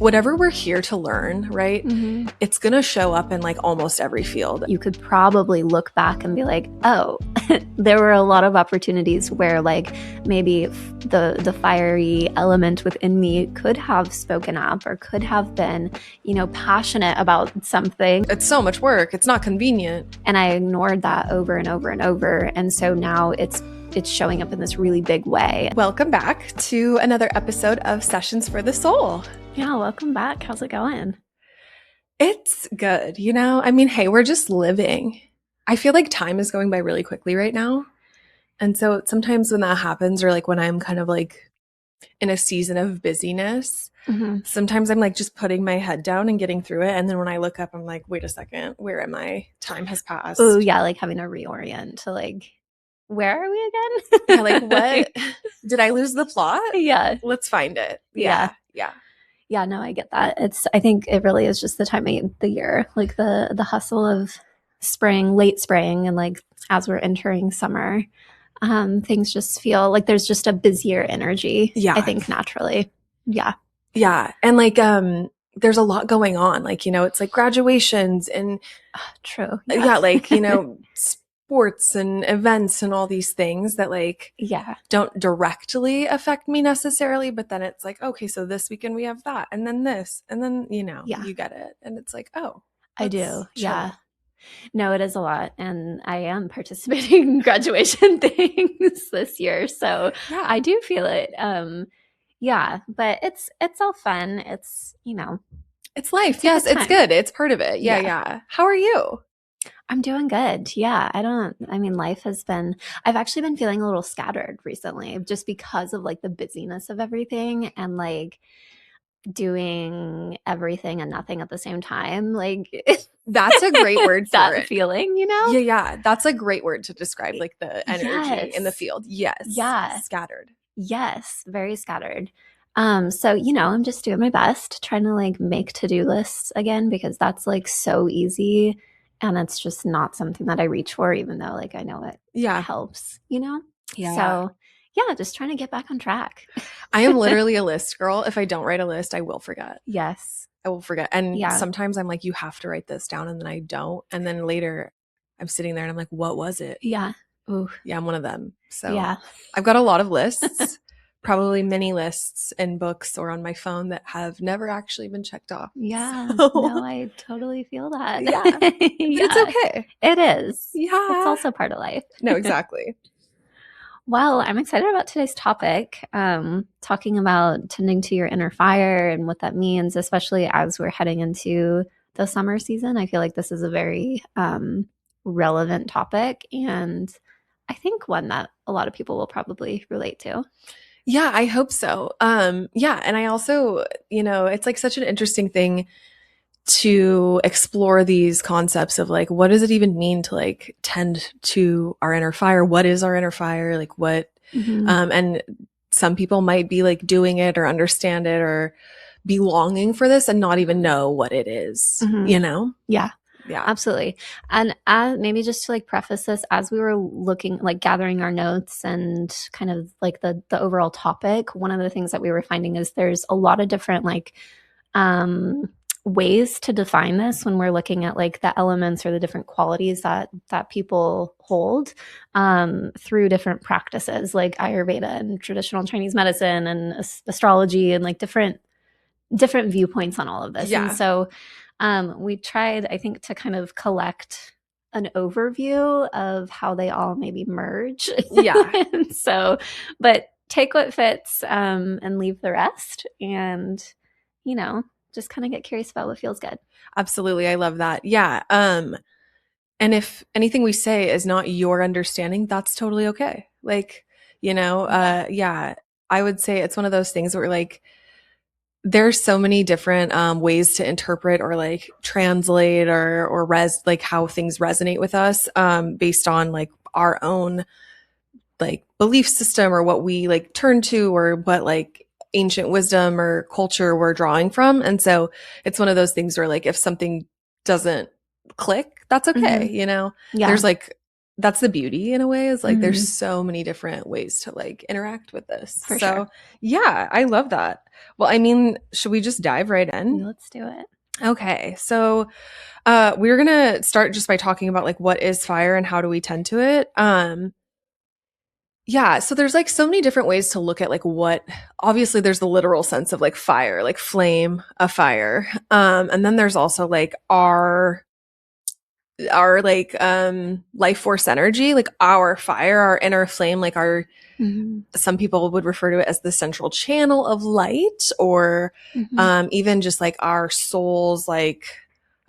whatever we're here to learn, right? Mm-hmm. It's going to show up in like almost every field. You could probably look back and be like, oh, there were a lot of opportunities where like maybe the fiery element within me could have spoken up or could have been, passionate about something. It's so much work. It's not convenient. And I ignored that over and over and over. And so now it's showing up in this really big way. Welcome back to another episode of Sessions for the Soul. Yeah, welcome back. How's it going? It's good. Hey, we're just living. I feel like time is going by really quickly right now. And so sometimes when that happens, or like when I'm kind of like in a season of busyness, sometimes I'm like just putting my head down and getting through it. And then when I look up, I'm like, wait a second, where am I? Time has passed. Oh, yeah, like having to reorient to like, where are we again? Yeah, like what? Did I lose the plot? Yeah. Let's find it. Yeah. Yeah, no, I get that. I think it really is just the time of the year, like the hustle of spring, late spring, and like as we're entering summer, things just feel like there's just a busier energy. Yeah. I think naturally. Yeah. Yeah. And like there's a lot going on. Like, it's like graduations and true. Yeah, like, sports and events and all these things that like don't directly affect me necessarily, but then it's like, okay, so this weekend we have that and then this and then you get it, and it's like, oh, I do chill. Yeah, no, it is a lot, and I am participating in graduation things this year, so yeah. I do feel it. But it's all fun. It's it's life. Yes, it's good. It's part of it. Yeah. How are you? I'm doing good. Yeah. Life has been, I've actually been feeling a little scattered recently just because of like the busyness of everything and like doing everything and nothing at the same time. Like that's a great word for that it. Feeling, Yeah. That's a great word to describe like the energy in the field. Yes. Yeah. Scattered. Yes. Very scattered. So, I'm just doing my best trying to like make to-do lists again, because that's like so easy. And it's just not something that I reach for, even though like I know it helps, Yeah. So just trying to get back on track. I am literally a list girl. If I don't write a list, I will forget. Yes. I will forget. And sometimes I'm like, you have to write this down, and then I don't. And then later I'm sitting there and I'm like, what was it? Yeah. Ooh. Yeah, I'm one of them. So I've got a lot of lists. Probably many lists in books or on my phone that have never actually been checked off. Yeah. So. No, I totally feel that. Yeah. But it's okay. It is. Yeah. It's also part of life. No, exactly. Well, I'm excited about today's topic, talking about tending to your inner fire and what that means, especially as we're heading into the summer season. I feel like this is a very relevant topic, and I think one that a lot of people will probably relate to. Yeah, I hope so. And I also, it's like such an interesting thing to explore these concepts of like, what does it even mean to like tend to our inner fire? What is our inner fire? Like what, and some people might be like doing it or understand it or be longing for this and not even know what it is, Yeah, absolutely. And maybe just to like preface this, as we were looking, like gathering our notes and kind of like the overall topic, one of the things that we were finding is there's a lot of different like ways to define this when we're looking at like the elements or the different qualities that people hold through different practices like Ayurveda and traditional Chinese medicine and astrology and like different viewpoints on all of this. Yeah. And so we tried, I think, to kind of collect an overview of how they all maybe merge. Yeah. But take what fits and leave the rest, and, just kind of get curious about what feels good. Absolutely. I love that. Yeah. And if anything we say is not your understanding, that's totally okay. Like, I would say it's one of those things where like, there's so many different ways to interpret or like translate or like how things resonate with us based on like our own like belief system or what we like turn to or what like ancient wisdom or culture we're drawing from. And so it's one of those things where like if something doesn't click, that's okay. Yeah. There's like that's the beauty in a way, is like there's Mm, so many different ways to like interact with this. for sure. So yeah, I love that. Well, I mean, should we just dive right in? Let's do it. Okay. So we're gonna start just by talking about like what is fire and how do we tend to it. Yeah, so there's like so many different ways to look at like what, obviously there's the literal sense of like fire, like flame, a fire. And then there's also like our like life force energy, like our fire, our inner flame, like our, Mm-hmm. some people would refer to it as the central channel of light, or Mm-hmm. even just like our souls,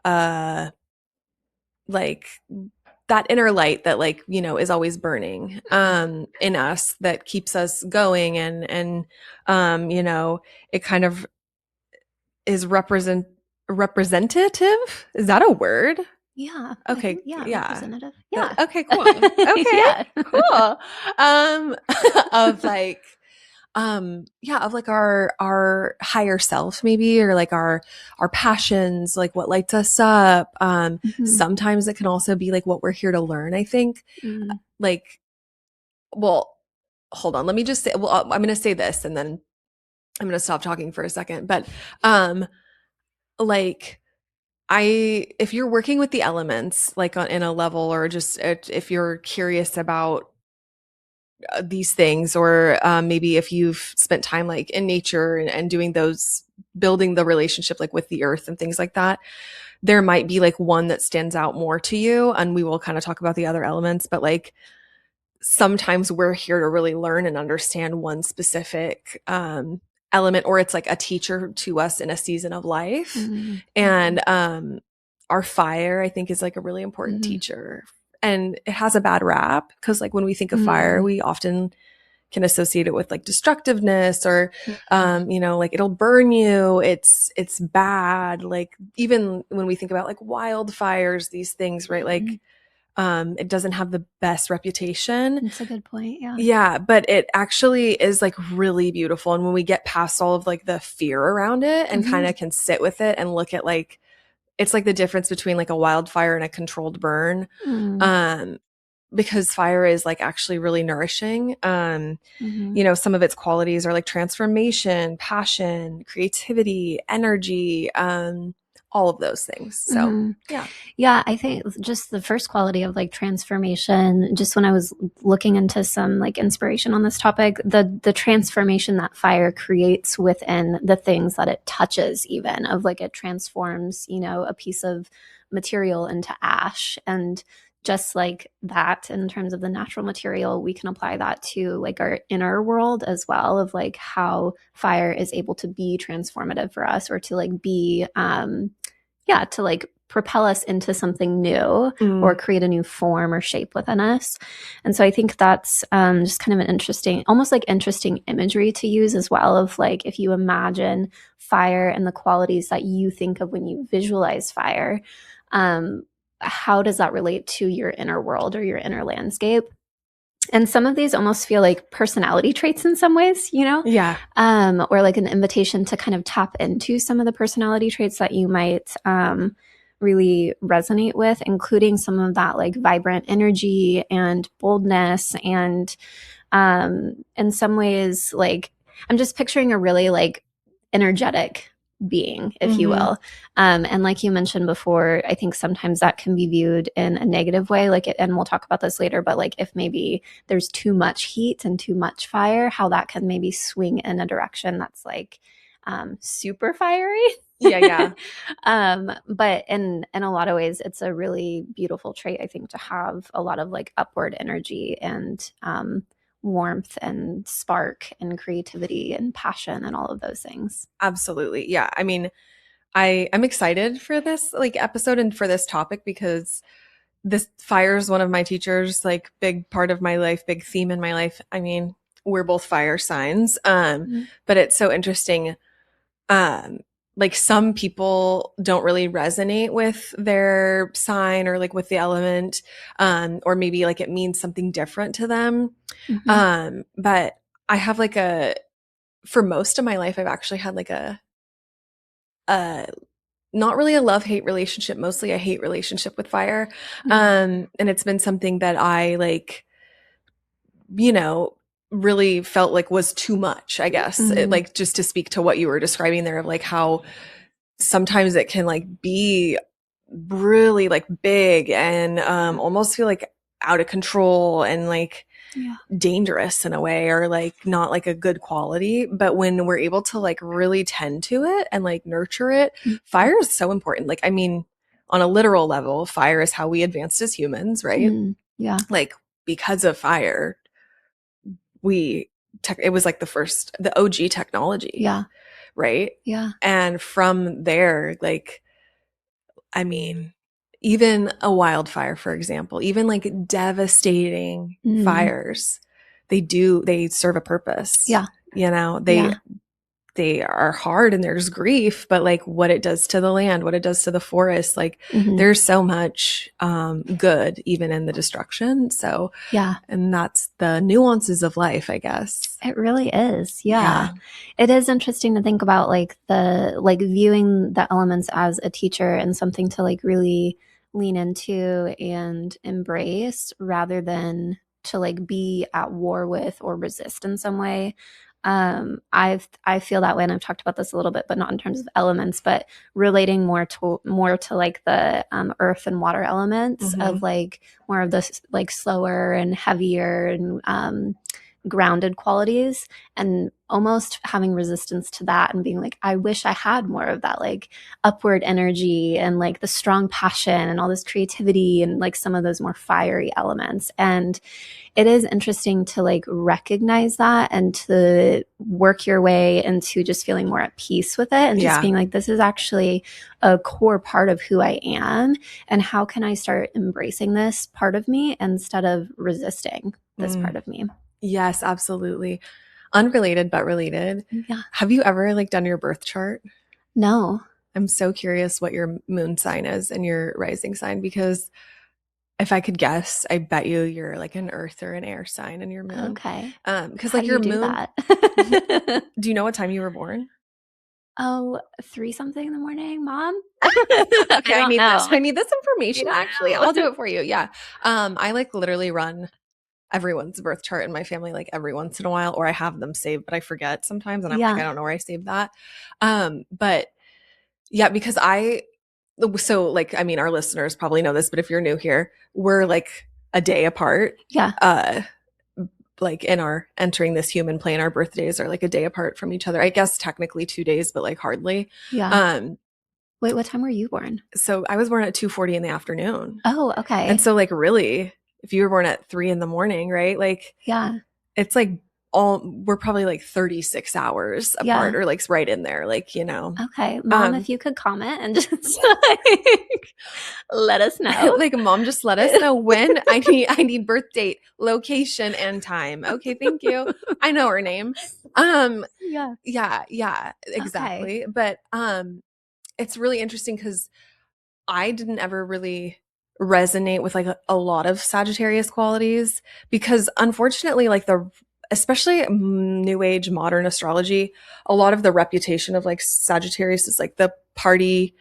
uh like that inner light that like, you know, is always burning in us, that keeps us going, and you know, it kind of is representative, is that a word? Yeah, I think, Okay, yeah, yeah. representative. Yeah. Okay, cool. Okay, Yeah. cool. Um of like yeah, of like our higher self maybe, or like our passions, like what lights us up. Mm-hmm. Sometimes it can also be like what we're here to learn, I think. Mm, Like, well, hold on, let me just say, well, I'm going to say this and then I'm going to stop talking for a second. But um like, if you're working with the elements like in a level, or just if you're curious about these things, or maybe if you've spent time like in nature, and doing those, building the relationship like with the earth and things like that, there might be like one that stands out more to you, and we will kind of talk about the other elements. But like, sometimes we're here to really learn and understand one specific element, or it's like a teacher to us in a season of life. mm, And our fire, I think, is like a really important mm, teacher. And it has a bad rap because like when we think of fire, mm, we often can associate it with like destructiveness, or mm, you know, like it'll burn you, it's bad. Like even when we think about like wildfires, these things, right? mm. Like it doesn't have the best reputation. That's a good point. Yeah. Yeah, but it actually is like really beautiful. And when we get past all of like the fear around it, and Mm-hmm. kind of can sit with it and look at like, it's like the difference between like a wildfire and a controlled burn. Mm, Um, because fire is like actually really nourishing. mm-hmm. You know, some of its qualities are like transformation, passion, creativity, energy, all of those things. So Mm-hmm. yeah. Yeah, I think just the first quality of like transformation, just when I was looking into some like inspiration on this topic, the transformation that fire creates within the things that it touches, even of like it transforms, you know, a piece of material into ash. And just like that, in terms of the natural material, we can apply that to like our inner world as well, of like how fire is able to be transformative for us, or to like be yeah, to like propel us into something new, or Mm, create a new form or shape within us. And so I think that's just kind of an interesting, almost like interesting imagery to use as well, of like if you imagine fire and the qualities that you think of when you visualize fire, um, how does that relate to your inner world or your inner landscape? And some of these almost feel like personality traits in some ways, you know, yeah. or like an invitation to kind of tap into some of the personality traits that you might really resonate with, including some of that like vibrant energy and boldness. And in some ways, like I'm just picturing a really like energetic being, if you Hmm. will. And like you mentioned before, I think sometimes that can be viewed in a negative way. Like, and we'll talk about this later, but like if maybe there's too much heat and too much fire, how that can maybe swing in a direction that's like super fiery. Yeah, yeah. But in a lot of ways, it's a really beautiful trait, I think, to have a lot of like upward energy and warmth and spark and creativity and passion and all of those things. Absolutely. Yeah. I mean, I'm excited for this like episode and for this topic, because this fire is one of my teachers, like big part of my life, big theme in my life. I mean, we're both fire signs. Mhm. But it's so interesting. Um, like some people don't really resonate with their sign, or like with the element, or maybe like it means something different to them. Mhm. But I have like for most of my life, I've actually had like a not really a love-hate relationship, mostly a hate relationship with fire. Mhm. And it's been something that I like, you know, really felt like was too much, I guess. Mhm. Like just to speak to what you were describing there of like how sometimes it can like be really like big and almost feel like out of control and like Yeah. dangerous in a way or like not like a good quality. But when we're able to like really tend to it and like nurture it, Mhm. fire is so important. Like, I mean, on a literal level, fire is how we advanced as humans, right? Mm. Yeah. Like, because of fire, we, it was like the OG technology, Yeah. right? Yeah. And from there, like, I mean, even a wildfire, for example, even like devastating Mm. fires, they serve a purpose. Yeah. You know, Yeah. they are hard and there's grief, but like what it does to the land, what it does to the forest, like Mhm. there's so much good even in the destruction. So, Yeah. and that's the nuances of life, I guess. It really is. Yeah. Yeah. It is interesting to think about like the like viewing the elements as a teacher and something to like really lean into and embrace rather than to like be at war with or resist in some way. I feel that way, and I've talked about this a little bit, but not in terms of elements, but relating more to like the earth and water elements Mm-hmm. of like more of the like slower and heavier and grounded qualities, and almost having resistance to that and being like, I wish I had more of that like upward energy and like the strong passion and all this creativity and like some of those more fiery elements. And it is interesting to like recognize that and to work your way into just feeling more at peace with it and just Yeah. being like, this is actually a core part of who I am. And how can I start embracing this part of me instead of resisting this part of me? Yes, absolutely. Unrelated but related. Yeah. Have you ever like done your birth chart? No. I'm so curious what your moon sign is and your rising sign because if I could guess, I bet you're like an earth or an air sign in your moon. Okay. Because How like do your you do moon, that? do you know what time you were born? Oh, 3 something in the morning, mom? I Okay, I don't need this. know. I need this You information don't actually. know. I'll do it for you. Yeah. I like literally run everyone's birth chart in my family like every once in a while, or I have them saved, but I forget sometimes and I'm like, Yeah. I don't know where I saved that. But yeah, because so like, I mean, our listeners probably know this, but if you're new here, we're like a day apart. Yeah. Uh, like in our entering this human plane, our birthdays are like a day apart from each other. I guess technically 2 days, but like hardly. Yeah. Um, Wait, what time were you born? so I was born at 2:40 in the afternoon. Oh, And okay. so like really, if you were born at 3 in the morning, right? Like Yeah. it's like we're probably like 36 hours apart Yeah. or like right in there, like, you know. Okay. Mom, Um if you could comment and just like let us know. like mom just let us know when I need birth date, location and time. Okay, thank you. I know her name. Um Yeah. yeah, Okay. exactly. But it's really interesting cuz I didn't ever really resonate with like a lot of Sagittarius qualities because unfortunately like the especially new age modern astrology, a lot of the reputation of like Sagittarius is like the party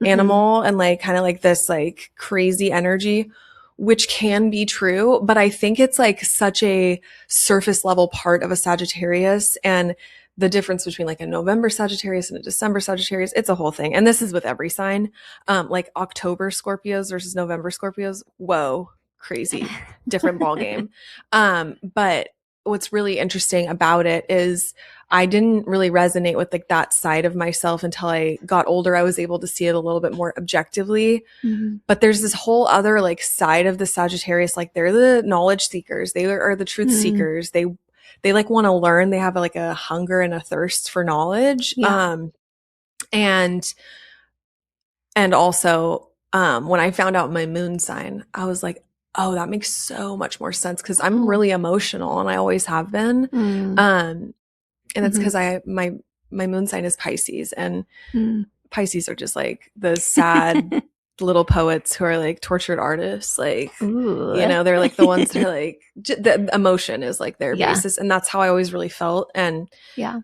Mhm. animal and like kind of like this like crazy energy, which can be true, but I think it's like such a surface level part of a Sagittarius. And the difference between like a November Sagittarius and a December Sagittarius, it's a whole thing. And this is with every sign. Like October Scorpios versus November Scorpios, whoa, crazy, different ball game. But what's really interesting about it is I didn't really resonate with like that side of myself until I got older. I was able to see it a little bit more objectively. Mhm. But there's this whole other like side of the Sagittarius, like they're the knowledge seekers. They are the truth Mm. seekers. They like want to learn. They have like a hunger and a thirst for knowledge. Yeah. And also when I found out my moon sign, I was like, oh, that makes so much more sense because I'm Oh. really emotional and I always have been. Mm. Um, and it's Mhm. because my moon sign is Pisces, and Mm. Pisces are just like the sad little poets who are like tortured artists, like, you Ooh. know, they're like the ones that are like the emotion is like their Yeah. basis, and that's how I always really felt. And Yeah.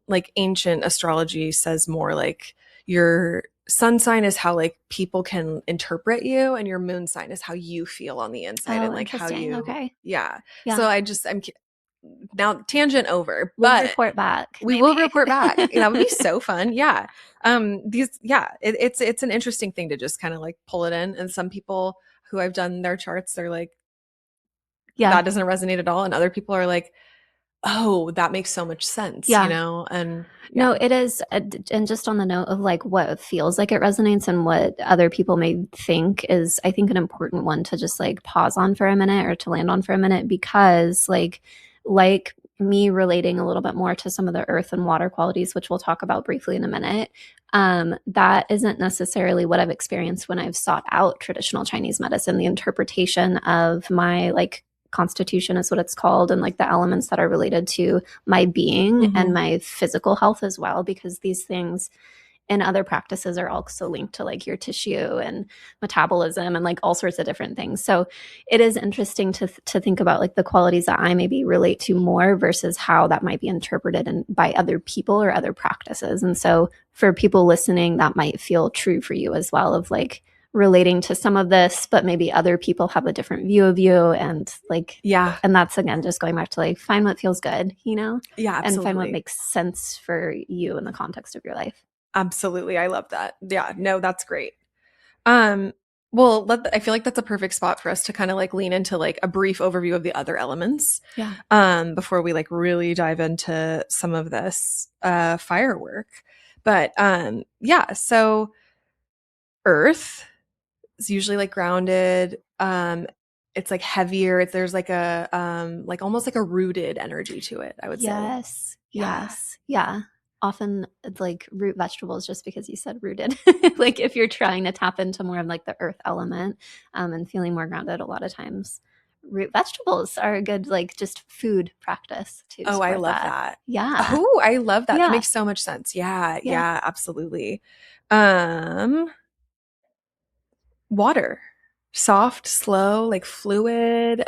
like ancient astrology says more like your sun sign is how like people can interpret you, and your moon sign is how you feel on the inside and Oh, like how interesting. you, Okay. yeah. Yeah. So I'm now tangent over, We'll but report back, we will maybe. report back. That would be so fun. Yeah. It's an interesting thing to just kind of like pull it in. And some people who I've done their charts, they're like, Yeah. that doesn't resonate at all. And other people are like, oh, that makes so much sense, Yeah. And yeah. No, it is. And just on the note of like what feels like it resonates and what other people may think is, I think, an important one to just like pause on for a minute or to land on for a minute, because like me relating a little bit more to some of the earth and water qualities, which we'll talk about briefly in a minute. That isn't necessarily what I've experienced when I've sought out traditional Chinese medicine. The interpretation of my like constitution is what it's called, and like the elements that are related to my being and Mm-hmm. my physical health as well, because these things in other practices are also linked to like your tissue and metabolism and like all sorts of different things. So it is interesting to think about like the qualities that I maybe relate to more versus how that might be interpreted by other people or other practices. And so for people listening, that might feel true for you as well, of like relating to some of this, but maybe other people have a different view of you, and like, Yeah. and that's again just going back to like find what feels good, Yeah, and find what absolutely. makes sense for you in the context of your life. Absolutely. I love that. Yeah, no, that's great. Um, well, I feel like that's a perfect spot for us to kind of like lean into like a brief overview of the other elements Yeah. before we like really dive into some of this firework. But yeah, so earth is usually like grounded. It's like heavier. There's like almost like a rooted energy to it, I would say. Yes. Yeah. Yes. Yeah. Often it's like root vegetables, just because you said rooted. Like if you're trying to tap into more of like the earth element, and feeling more grounded, a lot of times root vegetables are a good like just food practice to Oh, I support love that. that. Yeah. Oh, I love that. That Yeah. makes so much sense. Yeah, Yeah. yeah, absolutely. Um, water. Soft, slow, like fluid,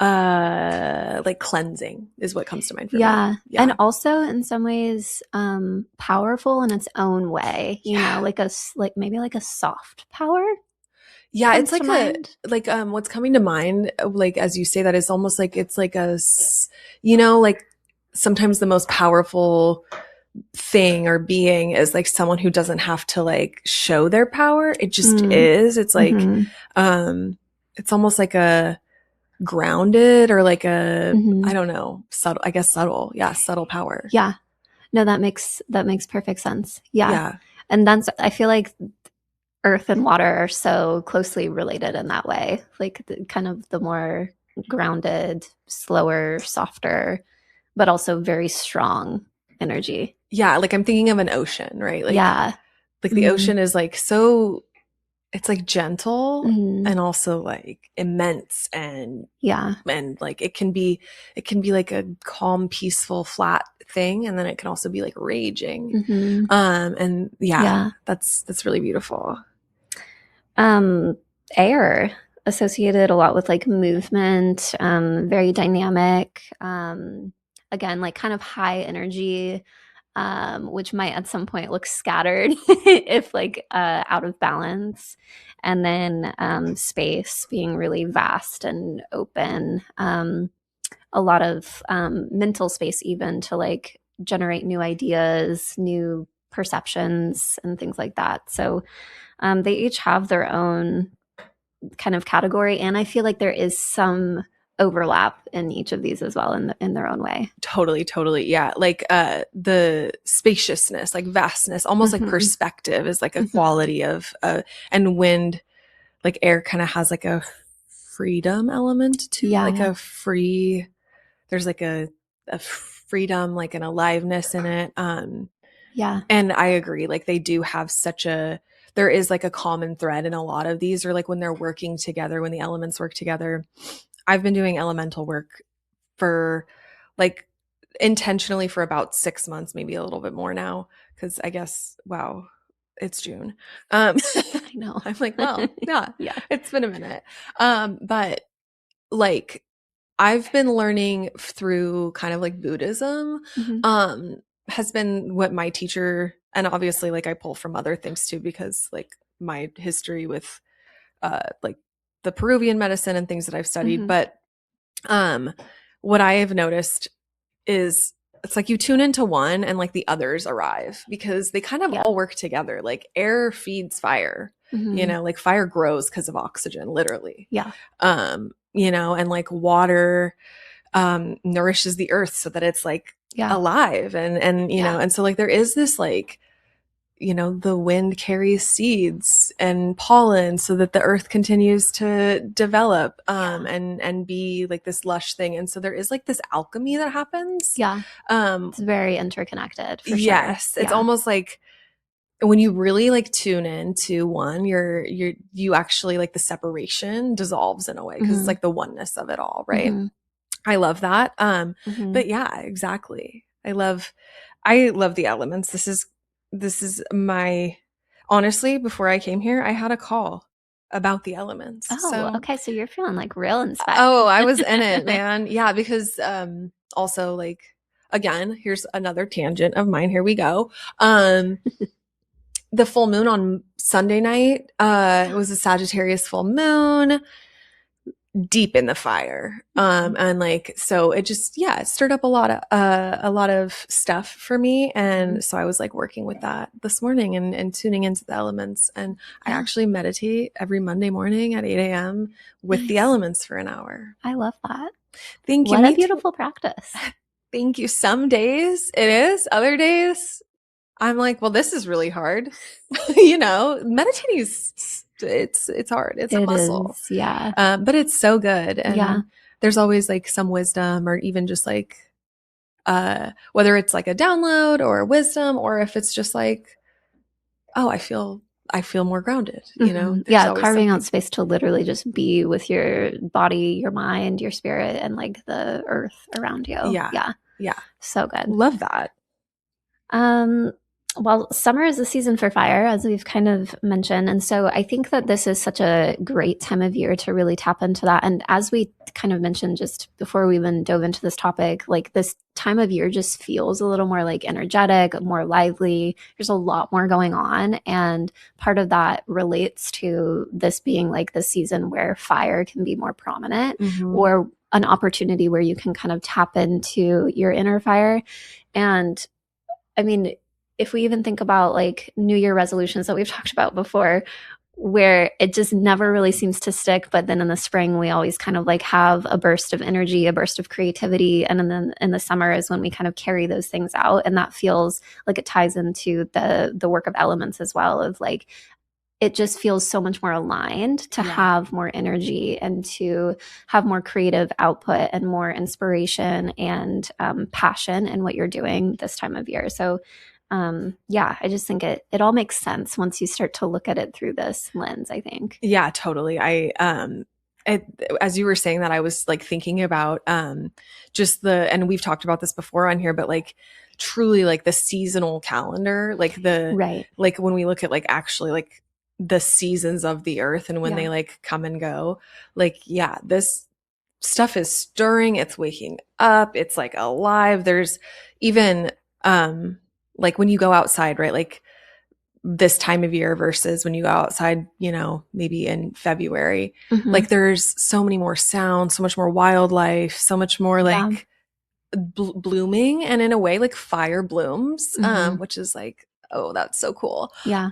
like cleansing is what comes to mind for me. Yeah. And Yeah. also in some ways, powerful in its own way, Yeah. like like maybe like a soft power Yeah, it's comes to like a mind. like what's coming to mind like as you say that is almost like it's like like sometimes the most powerful thing or being is like someone who doesn't have to like show their power. It just Mm. is. It's like Hmm. it's almost like a grounded or like a I Hmm. don't know, subtle, I guess subtle. Yeah, subtle power. Yeah. No, that makes perfect sense. Yeah. Yeah. And that's I feel like earth and water are so closely related in that way. Like kind of the more grounded, slower, softer, but also very strong energy. Yeah, like I'm thinking of an ocean, right? Yeah. Like the Mm-hmm. ocean is like so it's like gentle Mm-hmm. and also like immense Yeah. and like it can be like a calm peaceful flat thing, and then it can also be like raging, Mm-hmm. and yeah, Yeah. that's really beautiful. Um, Air associated a lot with like movement, very dynamic. Again, like kind of high energy, which might at some point look scattered if like out of balance. And then space being really vast and open. A lot of mental space, even to like generate new ideas, new perceptions, and things like that. So they each have their own kind of category, and I feel like there is some overlap in each of these as well in their own way. Totally, totally. Yeah, like the spaciousness, like vastness, almost like Mm-hmm. perspective is like a Mm-hmm. quality of and wind, like air kind of has like a freedom element to it, like Yeah, a free, there's like a freedom, like an aliveness in it. yeah, And I agree, like they do have such a, there is like a common thread in a lot of these, or like when they're working together, when the elements work together. I've been doing elemental work for like intentionally for about 6 months, maybe a little bit more now, because I guess, wow, it's June. Um, I know. I'm like, well, yeah, Yeah. it's been a minute. But like I've been learning through kind of like Buddhism, Hmm. has been what my teacher and obviously like I pull from other things too, because like my history with like the Peruvian medicine and things that I've studied. Mm-hmm. But um what I have noticed is it's like you tune into one and like the others arrive because they kind of Yeah. all work together. Like air feeds fire, Mm-hmm. like fire grows because of oxygen, literally. Yeah. And like water nourishes the earth so that it's like Yeah. alive, and Yeah. and so like there is this like the wind carries seeds and pollen so that the earth continues to develop Yeah. and be like this lush thing. And so there is like this alchemy that happens. Yeah. um It's very interconnected for sure. yes, it's Yeah. almost like when you really like tune in to one, you actually like the separation dissolves in a way because it's Mm-hmm. like the oneness of it all, right? Mm-hmm. I love that. Mm-hmm. But yeah, exactly. I love the elements. This is my honestly, before I came here, I had a call about the elements. Oh, So okay. So you're feeling like real inspired. oh, I was in it, man. Yeah, because also like again, here's another tangent of mine. Here we go. The full moon on Sunday night, it was a Sagittarius full moon, deep in the fire. And like so it just it stirred up a lot of stuff for me. Mhm. And so I was like working with that this morning and tuning into the elements. And I Yeah. actually meditate every Monday morning at 8 a.m. with the Nice. elements for an hour. I love that. Thank you. What a Me too. beautiful practice. Thank you. Some days it is, other days I'm like, well, this is really hard. Meditating is it's hard. It's a It muscle. is. Yeah. But it's so good. Yeah. And there's always like some wisdom or even just like whether it's like a download or a wisdom or if it's just like, oh, I feel more grounded, Mhm. There's Yeah, always carving out something. space to literally just be with your body, your mind, your spirit, and like the earth around you. Yeah. Yeah, Yeah. so good. Love that. Um, well, summer is the season for fire, as we've kind of mentioned. And so I think that this is such a great time of year to really tap into that. And as we kind of mentioned just before we even dove into this topic, like this time of year just feels a little more like energetic, more lively. There's a lot more going on. And part of that relates to this being like the season where fire can be more prominent Mm-hmm. or an opportunity where you can kind of tap into your inner fire. And I mean, if we even think about like New Year resolutions that we've talked about before, where it just never really seems to stick, but then in the spring we always kind of like have a burst of energy, a burst of creativity, and then in the summer is when we kind of carry those things out, and that feels like it ties into the work of elements as well. Of like it just feels so much more aligned to have more energy and to have more creative output and more inspiration and passion in what you're doing this time of year. So, I just think it all makes sense once you start to look at it through this lens, I think. Yeah, totally. It, as you were saying that, I was like thinking about just and we've talked about this before on here, but like truly like the seasonal calendar, Right. like when we look at like actually like the seasons of the earth and when Yeah. they like come and go, like this stuff is stirring, it's waking up, it's like alive. There's even like when you go outside, right? Like this time of year versus when you go outside, maybe in February. Mm-hmm. Like there's so many more sounds, so much more wildlife, so much more Yeah. like blooming, and in a way like fire blooms, Mm-hmm. which is like, oh, that's so cool. Yeah.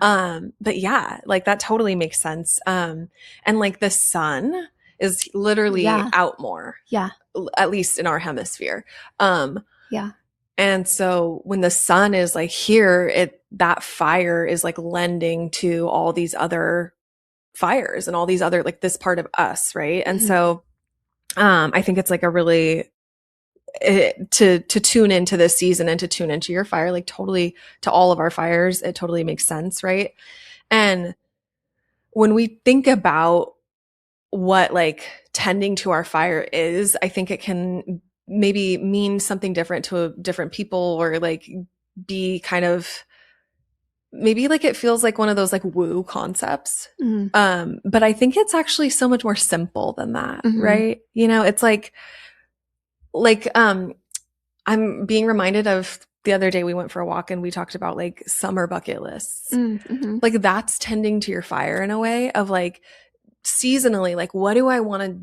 But yeah, like that totally makes sense. And like the sun is literally Yeah. out more, Yeah. at least in our hemisphere. Um, Yeah. and so when the sun is like here, that fire is like lending to all these other fires and all these other like this part of us, right? And Mm-hmm. so I think it's like a really to tune into this season and to tune into your fire, like totally to all of our fires, it totally makes sense, right? And when we think about what like tending to our fire is, I think it can maybe mean something different to different people, or like be kind of maybe like it feels like one of those like woo concepts. Mm-hmm. But I think it's actually so much more simple than that, Mm-hmm. right? It's like I'm being reminded of the other day we went for a walk and we talked about like summer bucket lists. Mm-hmm. Like that's tending to your fire in a way of like seasonally, like what do I want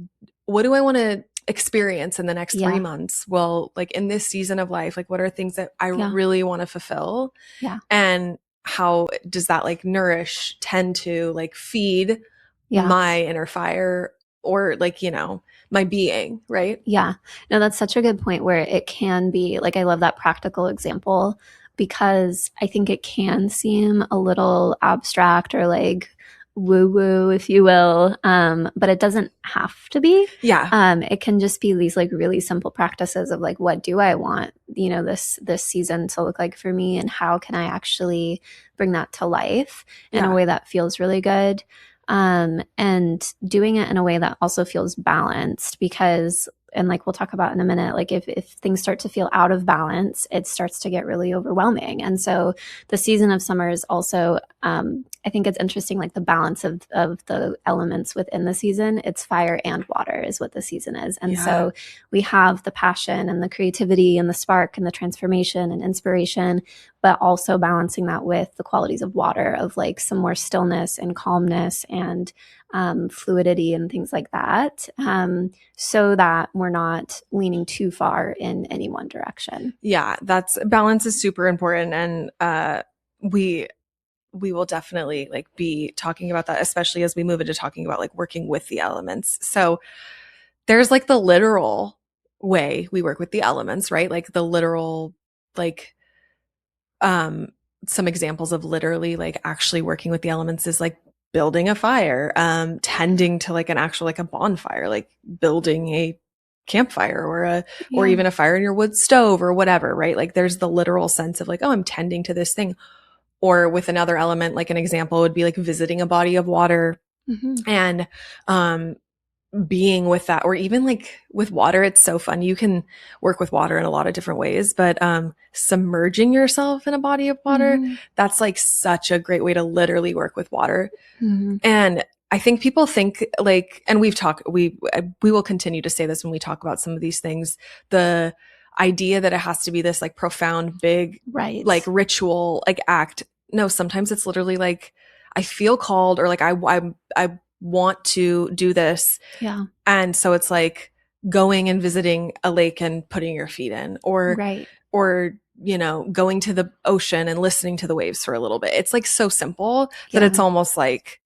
to experience in the next three Yeah. months? Well, like in this season of life, like what are things that I Yeah. really want to fulfill? Yeah. And how does that like nourish, tend to like feed Yeah. my inner fire or like, you know, my being, right? Yeah. No, that's such a good point where it can be like, I love that practical example because I think it can seem a little abstract or like woo woo, if you will. But it doesn't have to be. Yeah. It can just be these like really simple practices of like, what do I want, you know, this season to look like for me? And how can I actually bring that to life in a Yeah. way that feels really good? And doing it in a way that also feels balanced because and like we'll talk about in a minute, like if things start to feel out of balance, it starts to get really overwhelming. And so the season of summer is also, I think it's interesting, like the balance of the elements within the season. It's fire and water is what the season is. And Yeah. so we have the passion and the creativity and the spark and the transformation and inspiration, but also balancing that with the qualities of water, of like some more stillness and calmness and fluidity and things like that, so that we're not leaning too far in any one direction. Yeah, that's balance is super important. And we will definitely like be talking about that, especially as we move into talking about like working with the elements. So there's like the literal way we work with the elements, right? Like the literal, like um some examples of literally like actually working with the elements is like building a fire, tending to like an actual like a bonfire, like building a campfire or Yeah. even a fire in your wood stove or whatever, right? Like there's the literal sense of like, oh, I'm tending to this thing. Or with another element, like an example would be like visiting a body of water Mm-hmm. and um being with that. Or even like with water, it's so fun. You can work with water in a lot of different ways, but submerging yourself in a body of water, Mm-hmm. that's like such a great way to literally work with water. Mm-hmm. And I think people think like, and we will continue to say this when we talk about some of these things, the idea that it has to be this like profound, big, Right. like ritual, like act. No, sometimes it's literally like, I feel called, or like, I want to do this. Yeah. And so it's like going and visiting a lake and putting your feet in, Right. or, you know, going to the ocean and listening to the waves for a little bit. It's like so simple that Yeah. it's almost like,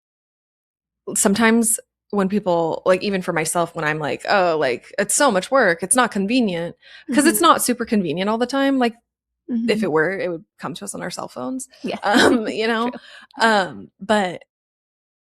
sometimes when people like, even for myself, when I'm like, oh, like it's so much work, it's not convenient, because Mm-hmm. it's not super convenient all the time. Like if Mm-hmm. it were, it would come to us on our cell phones. Yeah. You know, True. but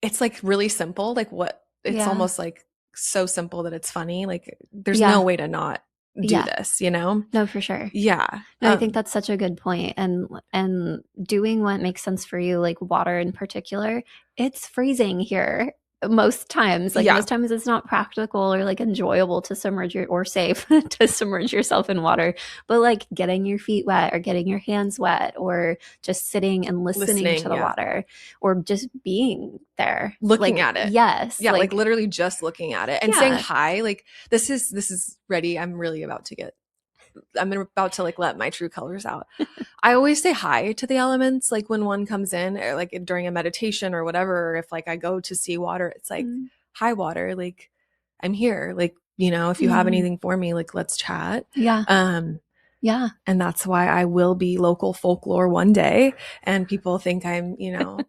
it's like really simple. Like what, it's Yeah. almost like so simple that it's funny. Like there's no Yeah. way to not do Yeah. this, you know? No, for sure. Yeah. No, I think that's such a good point. And doing what makes sense for you, like water in particular, it's freezing here most times. Like Yeah. most times it's not practical or like enjoyable to submerge your or safe to submerge yourself in water. But like getting your feet wet or getting your hands wet or just sitting and listening to Listening. the Yeah. water or just being there. Looking Like at it. yes. Yeah. Like literally just looking at it and saying yeah. hi. Like this is ready. I'm about to like let my true colors out. I always say hi to the elements, like when one comes in, or like during a meditation or whatever. Or if like I go to see water, it's like, Mm, hi, water. Like I'm here. Like, you know, if you have mhm. anything for me, like let's chat. Yeah. Um, Yeah. and that's why I will be local folklore one day. And people think I'm, you know,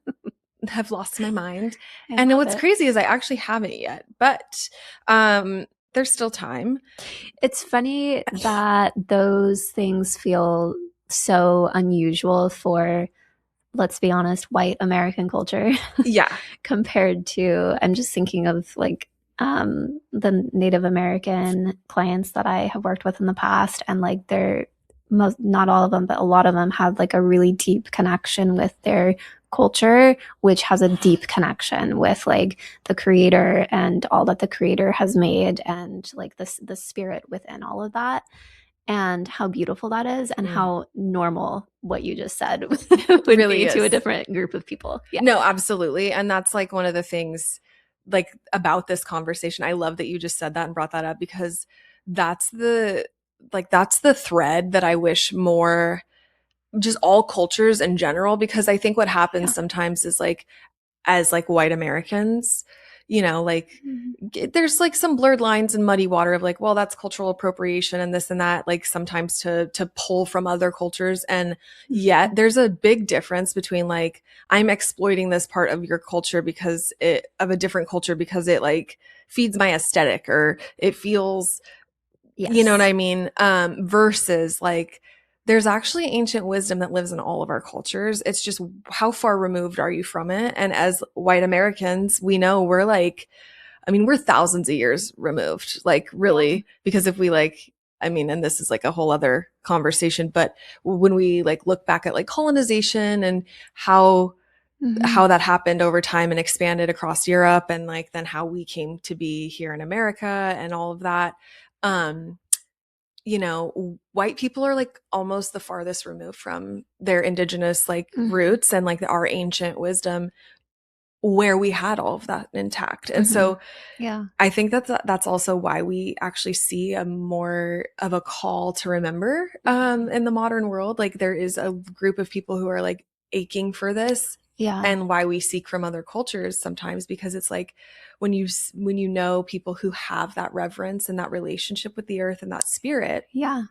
have lost my mind. I And love what's it. crazy is I actually haven't yet, but there's still time. It's funny that those things feel so unusual for, let's be honest, white American culture Yeah. compared to, I'm just thinking of like the Native American clients that I have worked with in the past, and like they're most, not all of them, but a lot of them have like a really deep connection with their culture, which has a deep connection with like the creator and all that the creator has made, and like the spirit within all of that, and how beautiful that is, and how normal what you just said would Really be to a is. different group of people. Yeah. No, absolutely. And that's like one of the things like about this conversation. I love that you just said that and brought that up, because that's the thread that I wish more just all cultures in general, because I think what happens Yeah. sometimes is like, as like white Americans, like Mhm. there's like some blurred lines and muddy water of like, well, that's cultural appropriation and this and that, like sometimes to pull from other cultures. And yet Mhm. there's a big difference between like, I'm exploiting this part of your culture because it of a different culture because it like feeds my aesthetic or it feels, you know what Yes. I mean? Versus like, there's actually ancient wisdom that lives in all of our cultures. It's just how far removed are you from it? And as white Americans, we know we're like, I mean, we're thousands of years removed, like Yeah. really, because if we like, I mean, and this is like a whole other conversation, but when we like look back at like colonization and how Mhm. that happened over time and expanded across Europe and like then how we came to be here in America and all of that. Um, white people are like almost the farthest removed from their indigenous like Mhm. roots and like our ancient wisdom where we had all of that intact. And Mhm. so Yeah. I think that's also why we actually see a more of a call to remember Mhm. in the modern world. Like there is a group of people who are like aching for this, Yeah. and why we seek from other cultures sometimes, because it's like when you know people who have that reverence and that relationship with the earth and that spirit, Yeah.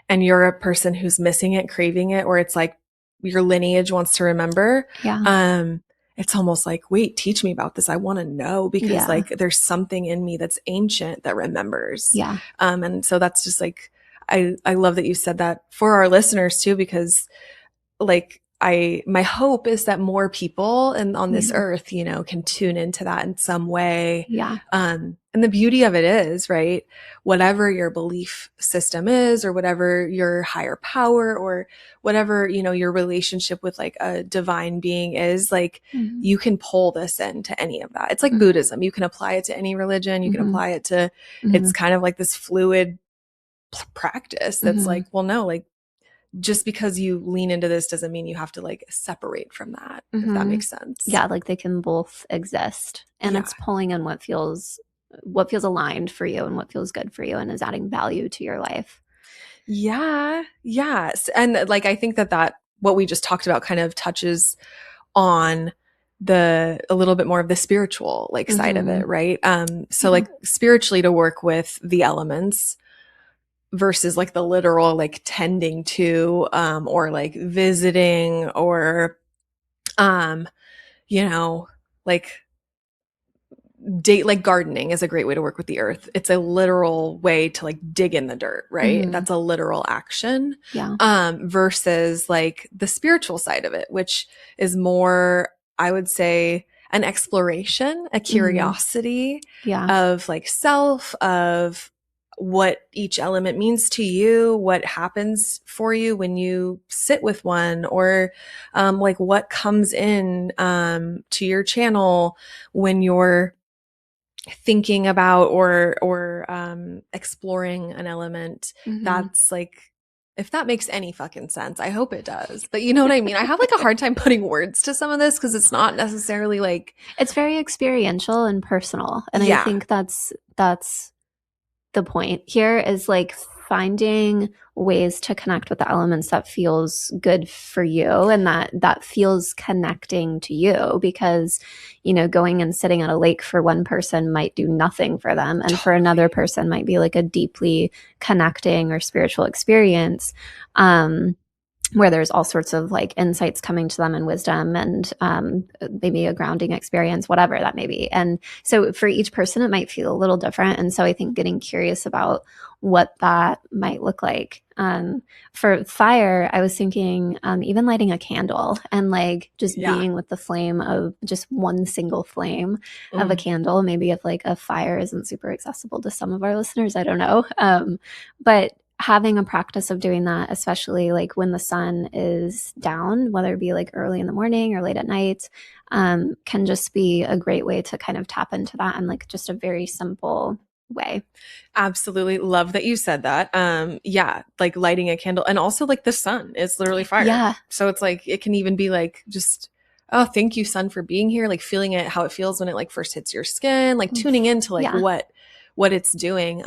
and you're a person who's missing it, craving it, or it's like your lineage wants to remember, Yeah. um, it's almost like, wait, teach me about this. I want to know because Yeah. like there's something in me that's ancient that remembers. Yeah. And so that's just like, I love that you said that for our listeners too, because like my hope is that more people and on this Mhm. earth, can tune into that in some way. Yeah. And the beauty of it is, right, whatever your belief system is or whatever your higher power or whatever, your relationship with like a divine being is, like Mhm. you can pull this into any of that. It's like Mhm. Buddhism. You can apply it to any religion. You can Mhm. apply it to, it's Mhm. kind of like this fluid practice that's Mhm. like, well, no, like just because you lean into this doesn't mean you have to like separate from that, if that Mhm. makes sense. Yeah, like they can both exist. And Yeah. it's pulling in what feels aligned for you and what feels good for you and is adding value to your life. Yeah. Yes. And like, I think that what we just talked about kind of touches on a little bit more of the spiritual like side of Mhm. it, right? So Yeah. like spiritually to work with the elements versus like the literal like tending to, or like visiting or, um, you know, like date like gardening is a great way to work with the earth. It's a literal way to like dig in the dirt, right? Mhm. That's a literal action. Yeah. Versus like the spiritual side of it, which is more, I would say, an exploration, a Mhm. curiosity Yeah. of like self, of what each element means to you, what happens for you when you sit with one, or like what comes in to your channel when you're thinking about or exploring an element. Mhm. That's like, if that makes any fucking sense, I hope it does, but you know what I mean. I have like a hard time putting words to some of this because it's not necessarily like, It's very experiential and personal, and I yeah, think that's the point here is like finding ways to connect with the elements that feels good for you and that feels connecting to you because going and sitting at a lake for one person might do nothing for them and for another totally. person might be like a deeply connecting or spiritual experience. Where there's all sorts of like insights coming to them and wisdom and maybe a grounding experience, whatever that may be. And so for each person, it might feel a little different. And so I think getting curious about what that might look like. For fire, I was thinking even lighting a candle and like just Yeah. being with the flame of just one single flame of a Mm. candle. Maybe if like a fire isn't super accessible to some of our listeners, I don't know. But having a practice of doing that, especially like when the sun is down, whether it be like early in the morning or late at night, can just be a great way to kind of tap into that in like just a very simple way. Absolutely love that you said that. Yeah, like lighting a candle and also like the sun is literally fire. Yeah. So it's like it can even be like just, oh, thank you sun for being here, like feeling it how it feels when it like first hits your skin, like tuning Oof. into like Yeah. what it's doing.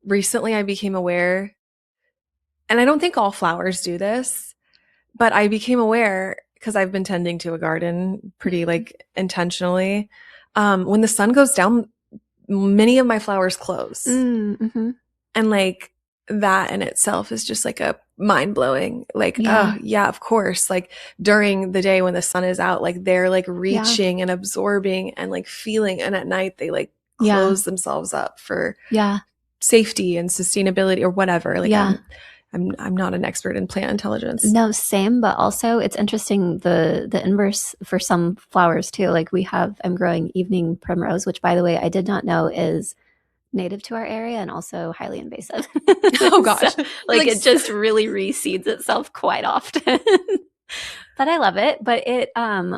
Recently I became aware, and I don't think all flowers do this, but I became aware because I've been tending to a garden pretty like intentionally. When the sun goes down, many of my flowers close. Mm-hmm. And like that in itself is just like a mind blowing, like, oh, Yeah. yeah, of course. Like during the day when the sun is out, like they're like Yeah. reaching and absorbing and like feeling. And at night, they like Yeah. close themselves up for Yeah. safety and sustainability or whatever. Like Yeah. I'm not an expert in plant intelligence. No, same, but also it's interesting the inverse for some flowers too. Like I'm growing evening primrose, which by the way, I did not know is native to our area and also highly invasive. Oh So gosh. like it just really reseeds itself quite often. But I love it. But it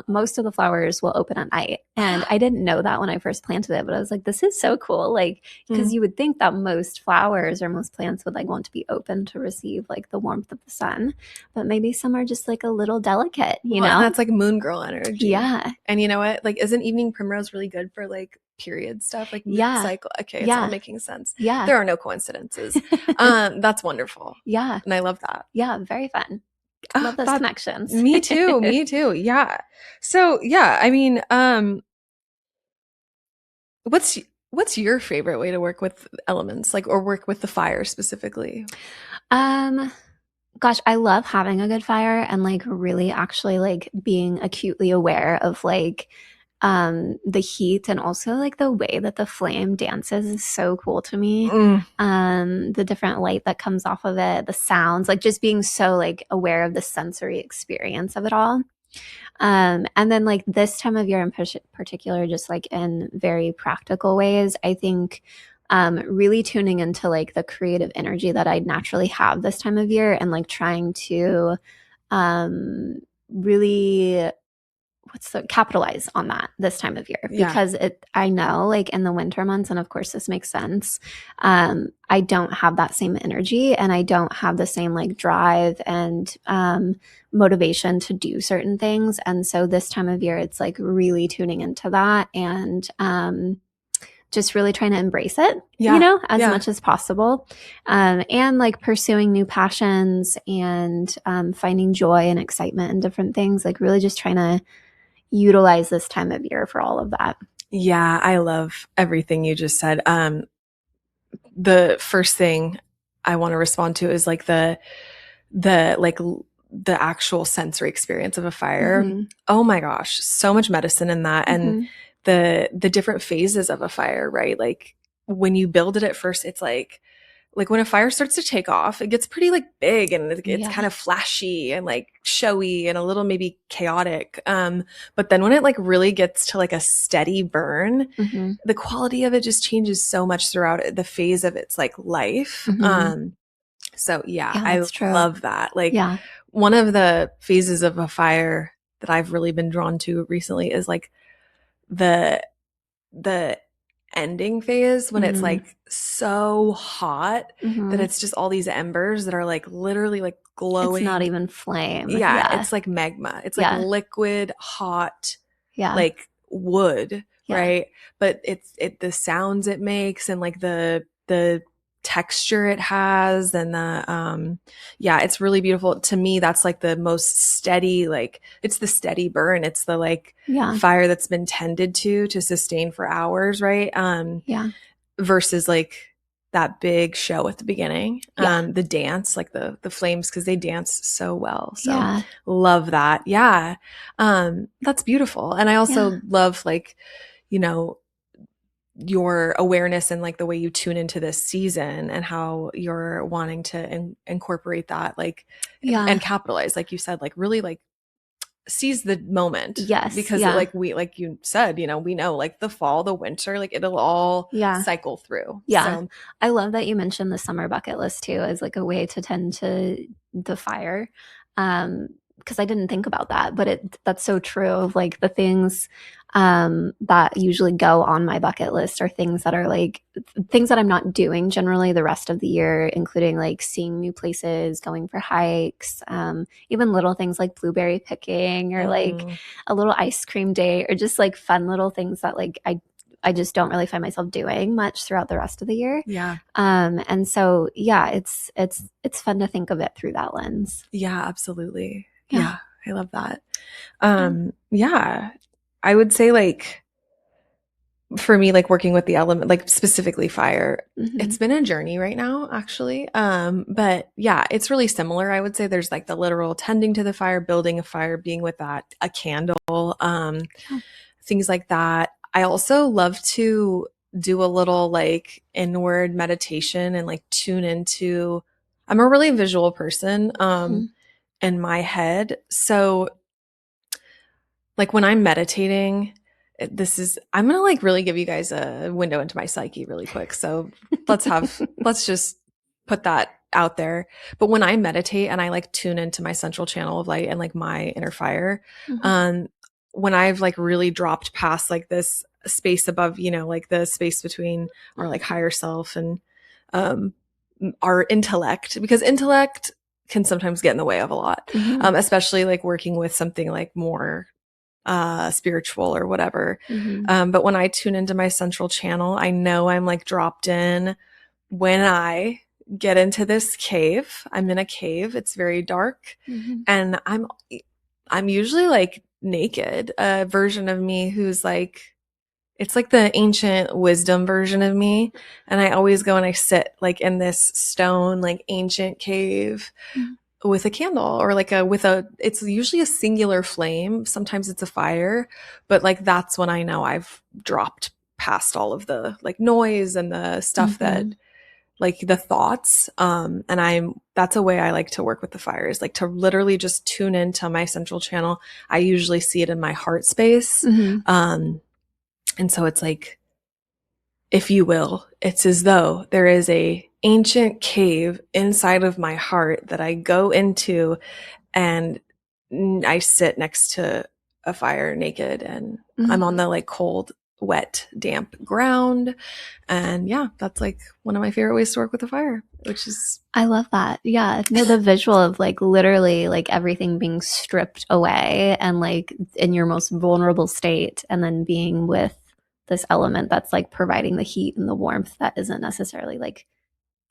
most of the flowers will open at night. And I didn't know that when I first planted it, but I was like, this is so cool. Like, because Mm. you would think that most flowers or most plants would like want to be open to receive like the warmth of the sun. But maybe some are just like a little delicate, you Well, and know? that's like moon girl energy. Yeah. And you know what? Like, isn't evening primrose really good for like period stuff, like moon Yeah. cycle? Okay, it's all Yeah. making sense. Yeah. There are no coincidences. That's wonderful. Yeah. And I love that. Yeah. Very fun. Ah, Love those that connections. me too. Me too. Yeah. So yeah, I mean, what's what's your favorite way to work with elements, like or work with the fire specifically? Um, Gosh, I love having a good fire and like really actually like being acutely aware of like the heat and also like the way that the flame dances is so cool to me. Mm, The different light that comes off of it, the sounds, like just being so like aware of the sensory experience of it all. And then like this time of year in particular, just like in very practical ways, I think really tuning into like the creative energy that I naturally have this time of year and like trying to really what's the capitalize on that this time of year yeah. because I know like in the winter months and of course this makes sense. I don't have that same energy and I don't have the same like drive and motivation to do certain things, and so this time of year it's like really tuning into that and just really trying to embrace it, you Yeah. know, as Yeah. much as possible. And like pursuing new passions and finding joy and excitement in different things, like really just trying to utilize this time of year for all of that. Yeah, I love everything you just said. The first thing I want to respond to is like the actual sensory experience of a fire. Mm-hmm. Oh my gosh, so much medicine in that. And Mm-hmm. the different phases of a fire, right? Like when you build it at first, it's like when a fire starts to take off, it gets pretty like big and it's Yeah. kind of flashy and like showy and a little maybe chaotic. But then when it like really gets to like a steady burn, Mm-hmm. the quality of it just changes so much throughout the phase of its like life. Mm-hmm. So yeah, Yeah, I that's true. love that. Like Yeah. one of the phases of a fire that I've really been drawn to recently is like the the ending phase when it's Mm-hmm. like so hot that Mm-hmm. it's just all these embers that are like literally like It's not glowing. even flame. Yeah, Yeah. it's like magma. It's like Yeah. liquid hot Yeah. like wood, Yeah. right? But it the sounds it makes and like the texture it has and the yeah, it's really beautiful. To me, that's like the most steady, like it's the steady burn. It's the like Yeah. fire that's been tended to sustain for hours, right? Yeah. Versus like that big show at the beginning. Yeah. The dance, like the flames, because they dance so well. So Yeah. love that. Yeah. That's beautiful. And I Yeah. also love like, you know, your awareness and like the way you tune into this season and how you're wanting to incorporate that like Yeah. and capitalize, like you said, like really like seize the moment Yes. because Yeah. like we like you said, you know, we know like the fall, the winter, like it'll all Yeah. cycle through. Yeah. So I love that you mentioned the summer bucket list too as like a way to tend to the fire. Because I didn't think about that, but that's so true of like the things that usually go on my bucket list are things that are like things that I'm not doing generally the rest of the year, including like seeing new places, going for hikes, even little things like blueberry picking or like mhm. a little ice cream day or just like fun little things that like I just don't really find myself doing much throughout the rest of the year. Yeah. And so yeah, it's fun to think of it through that lens. Yeah, absolutely. Yeah. Yeah, I love that. Yeah. Yeah, I would say like for me, like working with the element, like specifically fire, Hmm. it's been a journey right now, actually. But yeah, it's really similar. I would say there's like the literal tending to the fire, building a fire, being with that, a candle, Yeah. things like that. I also love to do a little like inward meditation and like tune into, I'm a really visual person, Hmm. in my head. So like when I'm meditating, this is I'm gonna like really give you guys a window into my psyche really quick. So let's just put that out there. But when I meditate and I like tune into my central channel of light and like my inner fire, Hmm. um, when I've like really dropped past like this space above, like the space between our like higher self and um our intellect, because intellect can sometimes get in the way of a lot, Hmm. especially like working with something like more spiritual or whatever. Hmm. But when I tune into my central channel, I know I'm like dropped in. When I get into this cave, I'm in a cave. It's very dark, Hmm. and I'm usually like naked. A version of me who's like it's like the ancient wisdom version of me, and I always go and I sit like in this stone like ancient cave with a candle or like a with a it's usually a singular flame, sometimes it's a fire, but like that's when I know I've dropped past all of the like noise and the stuff that Hmm. like the thoughts, and I'm that's a way I like to work with the fire, is like to literally just tune into my central channel. I usually see it in my heart space, Hmm. um and so it's like, if you will, it's as though there is a ancient cave inside of my heart that I go into, and I sit next to a fire naked, and I'm on Hmm. the like cold, wet, damp ground. And yeah, that's like one of my favorite ways to work with a fire, which is, I love that. Yeah. No, the visual of like literally like everything being stripped away and like in your most vulnerable state, and then being with this element that's like providing the heat and the warmth that isn't necessarily like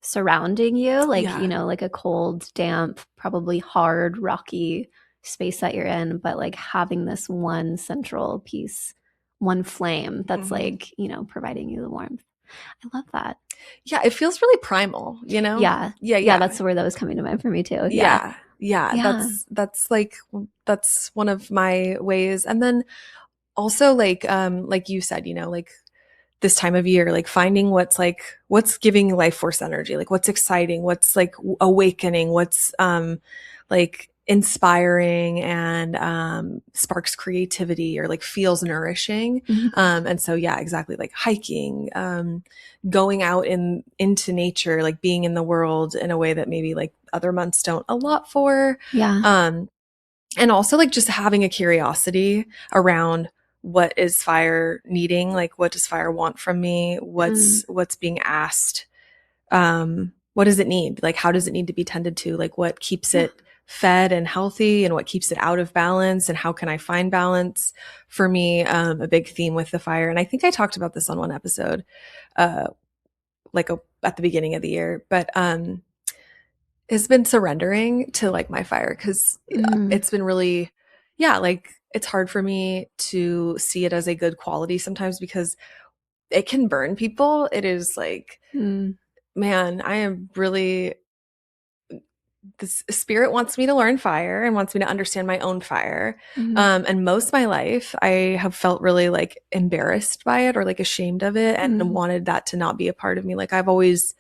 surrounding you, like, yeah. like a cold, damp, probably hard, rocky space that you're in, but like having this one central piece, one flame that's Hmm. like, providing you the warmth. I love that. Yeah, it feels really primal, Yeah. Yeah, Yeah, yeah. that's the word that was coming to mind for me too. Yeah. Yeah. Yeah, Yeah. that's one of my ways. And then also like you said, like this time of year, like finding what's giving life force energy, like what's exciting, what's like awakening, what's like inspiring and sparks creativity or like feels nourishing. Mhm. And so yeah, exactly, like hiking, going out into nature, like being in the world in a way that maybe like other months don't allot for. Yeah. um and also like just having a curiosity around what is fire needing, like what does fire want from me, Mm. what's being asked, what does it need, like how does it need to be tended to, like what keeps Yeah. it fed and healthy and what keeps it out of balance, and how can I find balance. For me, a big theme with the fire, and I think I talked about this on one episode, uh at the beginning of the year, but has been surrendering to like my fire, because Mm. it's been really, yeah, like it's hard for me to see it as a good quality sometimes because it can burn people. It is like, Mm. man, I am really, this spirit wants me to learn fire and wants me to understand my own fire. Mhm. And most of my life I have felt really like embarrassed by it or like ashamed of it and Mhm. wanted that to not be a part of me. Like I've always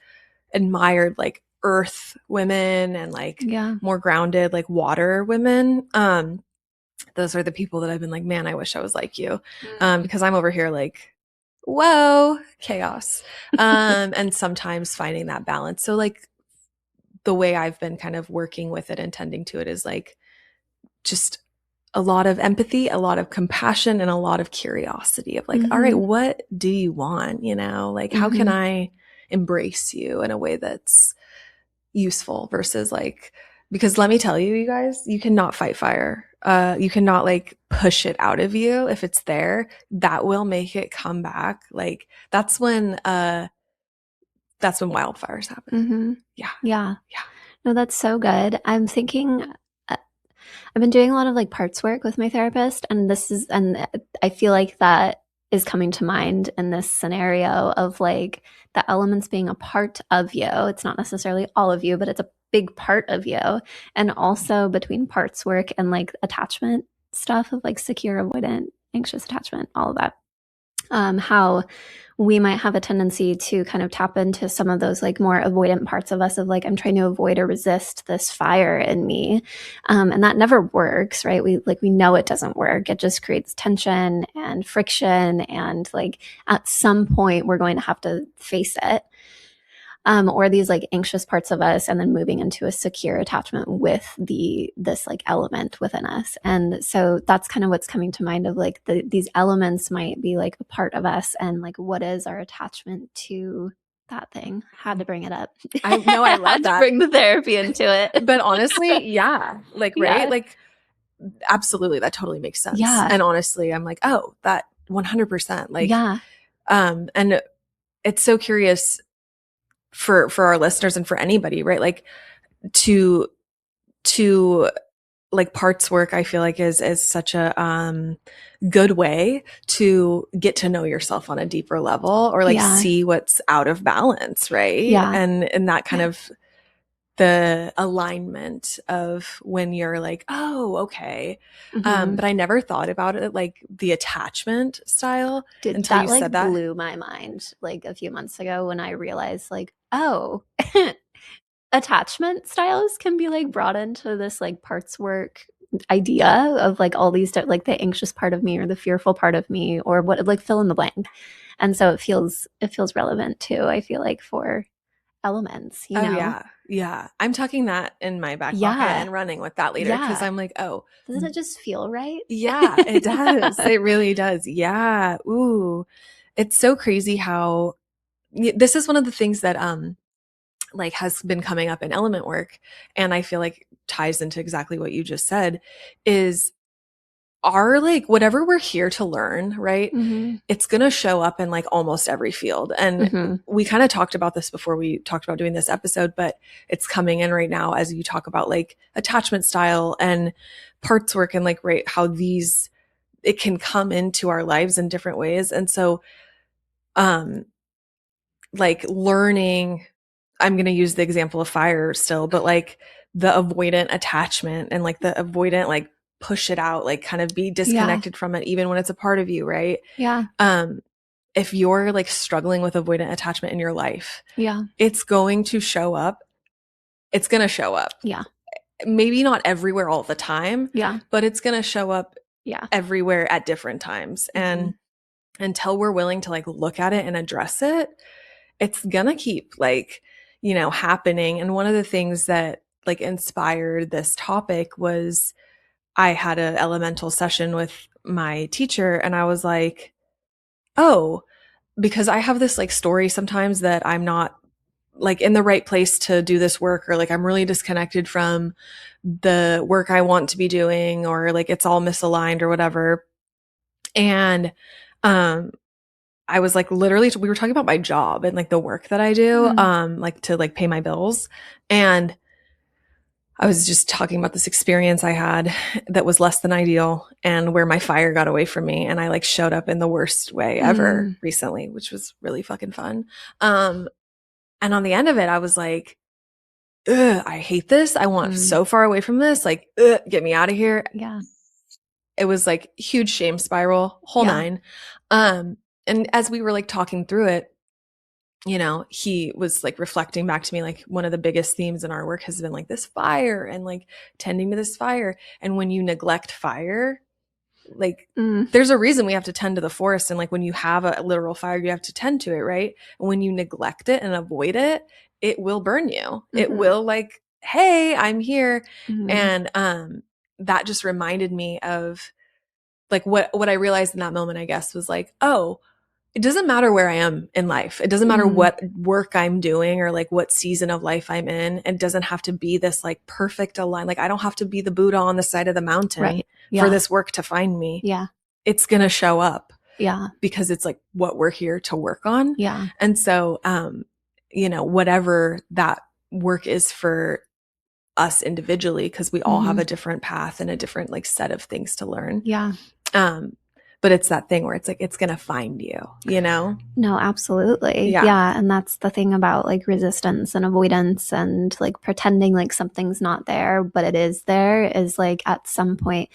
admired like earth women and like Yeah. more grounded like water women. Those are the people that I've been like, man, I wish I was like you. Mm. Because I'm over here like, whoa, chaos. And sometimes finding that balance. So like the way I've been kind of working with it and tending to it is like just a lot of empathy, a lot of compassion, and a lot of curiosity of like, all right, Mhm. what do you want? Like how can Mhm. I embrace you in a way that's useful versus like, because let me tell you, you guys, you cannot fight fire. You cannot like push it out of you. If it's there, that will make it come back. Like that's when wildfires happen. Mhm. Yeah. Yeah. Yeah. No, that's so good. I'm thinking I've been doing a lot of like parts work with my therapist, and I feel like that is coming to mind in this scenario of like the elements being a part of you. It's not necessarily all of you, but it's a big part of you. And also between parts work and like attachment stuff of like secure, avoidant, anxious attachment, all of that. How we might have a tendency to kind of tap into some of those like more avoidant parts of us of like I'm trying to avoid or resist this fire in me, and that never works, right? We know it doesn't work. It just creates tension and friction, and like at some point we're going to have to face it, or these like anxious parts of us, and then moving into a secure attachment with this like element within us. And so that's kind of what's coming to mind of like these elements might be like a part of us, and like what is our attachment to that thing. Had to bring it up. I know, I love Had to that. bring the therapy into it. But honestly, yeah, like, right? Yeah. Like, absolutely, that totally makes sense. Yeah. And honestly, I'm like, oh, that 100%. Like, Yeah. And it's so curious for our listeners and for anybody, right? Like to like parts work, I feel like is such a good way to get to know yourself on a deeper level, or like Yeah. see what's out of balance, right? Yeah. And that kind of the alignment of when you're like, oh, okay. Mhm. But I never thought about it like the attachment style Dude, until you that said like that. blew my mind like a few months ago when I realized like, oh, attachment styles can be like brought into this like parts work idea of like all these like the anxious part of me or the fearful part of me or what, like fill in the blank. And so it feels relevant too, I feel like, for elements, you Oh know. yeah. Yeah. I'm tucking that in my back pocket Yeah. and running with that later, because Yeah. I'm like, oh, Doesn't it just feel right? yeah, it does. It really does. Yeah. Ooh. It's so crazy how this is one of the things that like has been coming up in element work, and I feel like ties into exactly what you just said, is our like whatever we're here to learn, right? Mhm. It's going to show up in like almost every field. And Mhm. we kind of talked about this before we talked about doing this episode, but it's coming in right now as you talk about like attachment style and parts work, and like, right, how these, it can come into our lives in different ways. And so, um, like learning, I'm going to use the example of fire still, but like the avoidant attachment and like the avoidant, like push it out, like kind of be Yeah. disconnected from it, even when it's a part of you, right? Yeah. Um, if you're like struggling with avoidant attachment in your life, Yeah. it's going to show up. It's going to show up. Yeah. Maybe not everywhere all the time, Yeah. but it's going to show up Yeah. everywhere at different times. Mhm. And until we're willing to like look at it and address it, it's gonna keep like, happening. And one of the things that like inspired this topic was I had an elemental session with my teacher, and I was like, oh, because I have this like story sometimes that I'm not like in the right place to do this work, or like I'm really disconnected from the work I want to be doing, or like it's all misaligned or whatever. And um I was like, literally, we were talking about my job and like the work that I do, Mm. like to like pay my bills. And I was just talking about this experience I had that was less than ideal, and where my fire got away from me. And I like showed up in the worst way ever Mm. recently, which was really fucking fun. And on the end of it, I was like, ugh, I hate this. I want Mm. so far away from this. Like, ugh, get me out of here. Yeah. It was like huge shame spiral, whole Yeah. nine. And as we were like talking through it, he was like reflecting back to me, like one of the biggest themes in our work has been like this fire and like tending to this fire. And when you neglect fire, like Mm. there's a reason we have to tend to the forest. And like when you have a literal fire, you have to tend to it, right? And when you neglect it and avoid it, it will burn you. It Mhm. will like, hey, I'm here. Mhm. And that just reminded me of like what I realized in that moment, I guess, was like, oh, it doesn't matter where I am in life. It doesn't matter Mhm. what work I'm doing or like what season of life I'm in. It doesn't have to be this like perfect align. Like I don't have to be the Buddha on the side of the mountain Right. for Yeah. this work to find me. Yeah. It's going to show up Yeah. because it's like what we're here to work on. Yeah. And so, whatever that work is for us individually, because we all have Mhm. a different path and a different like set of things to learn. Yeah. Um, but it's that thing where it's like, it's going to find you, you know? No, absolutely. Yeah. Yeah. And that's the thing about like resistance and avoidance and like pretending like something's not there, but it is there, is like at some point,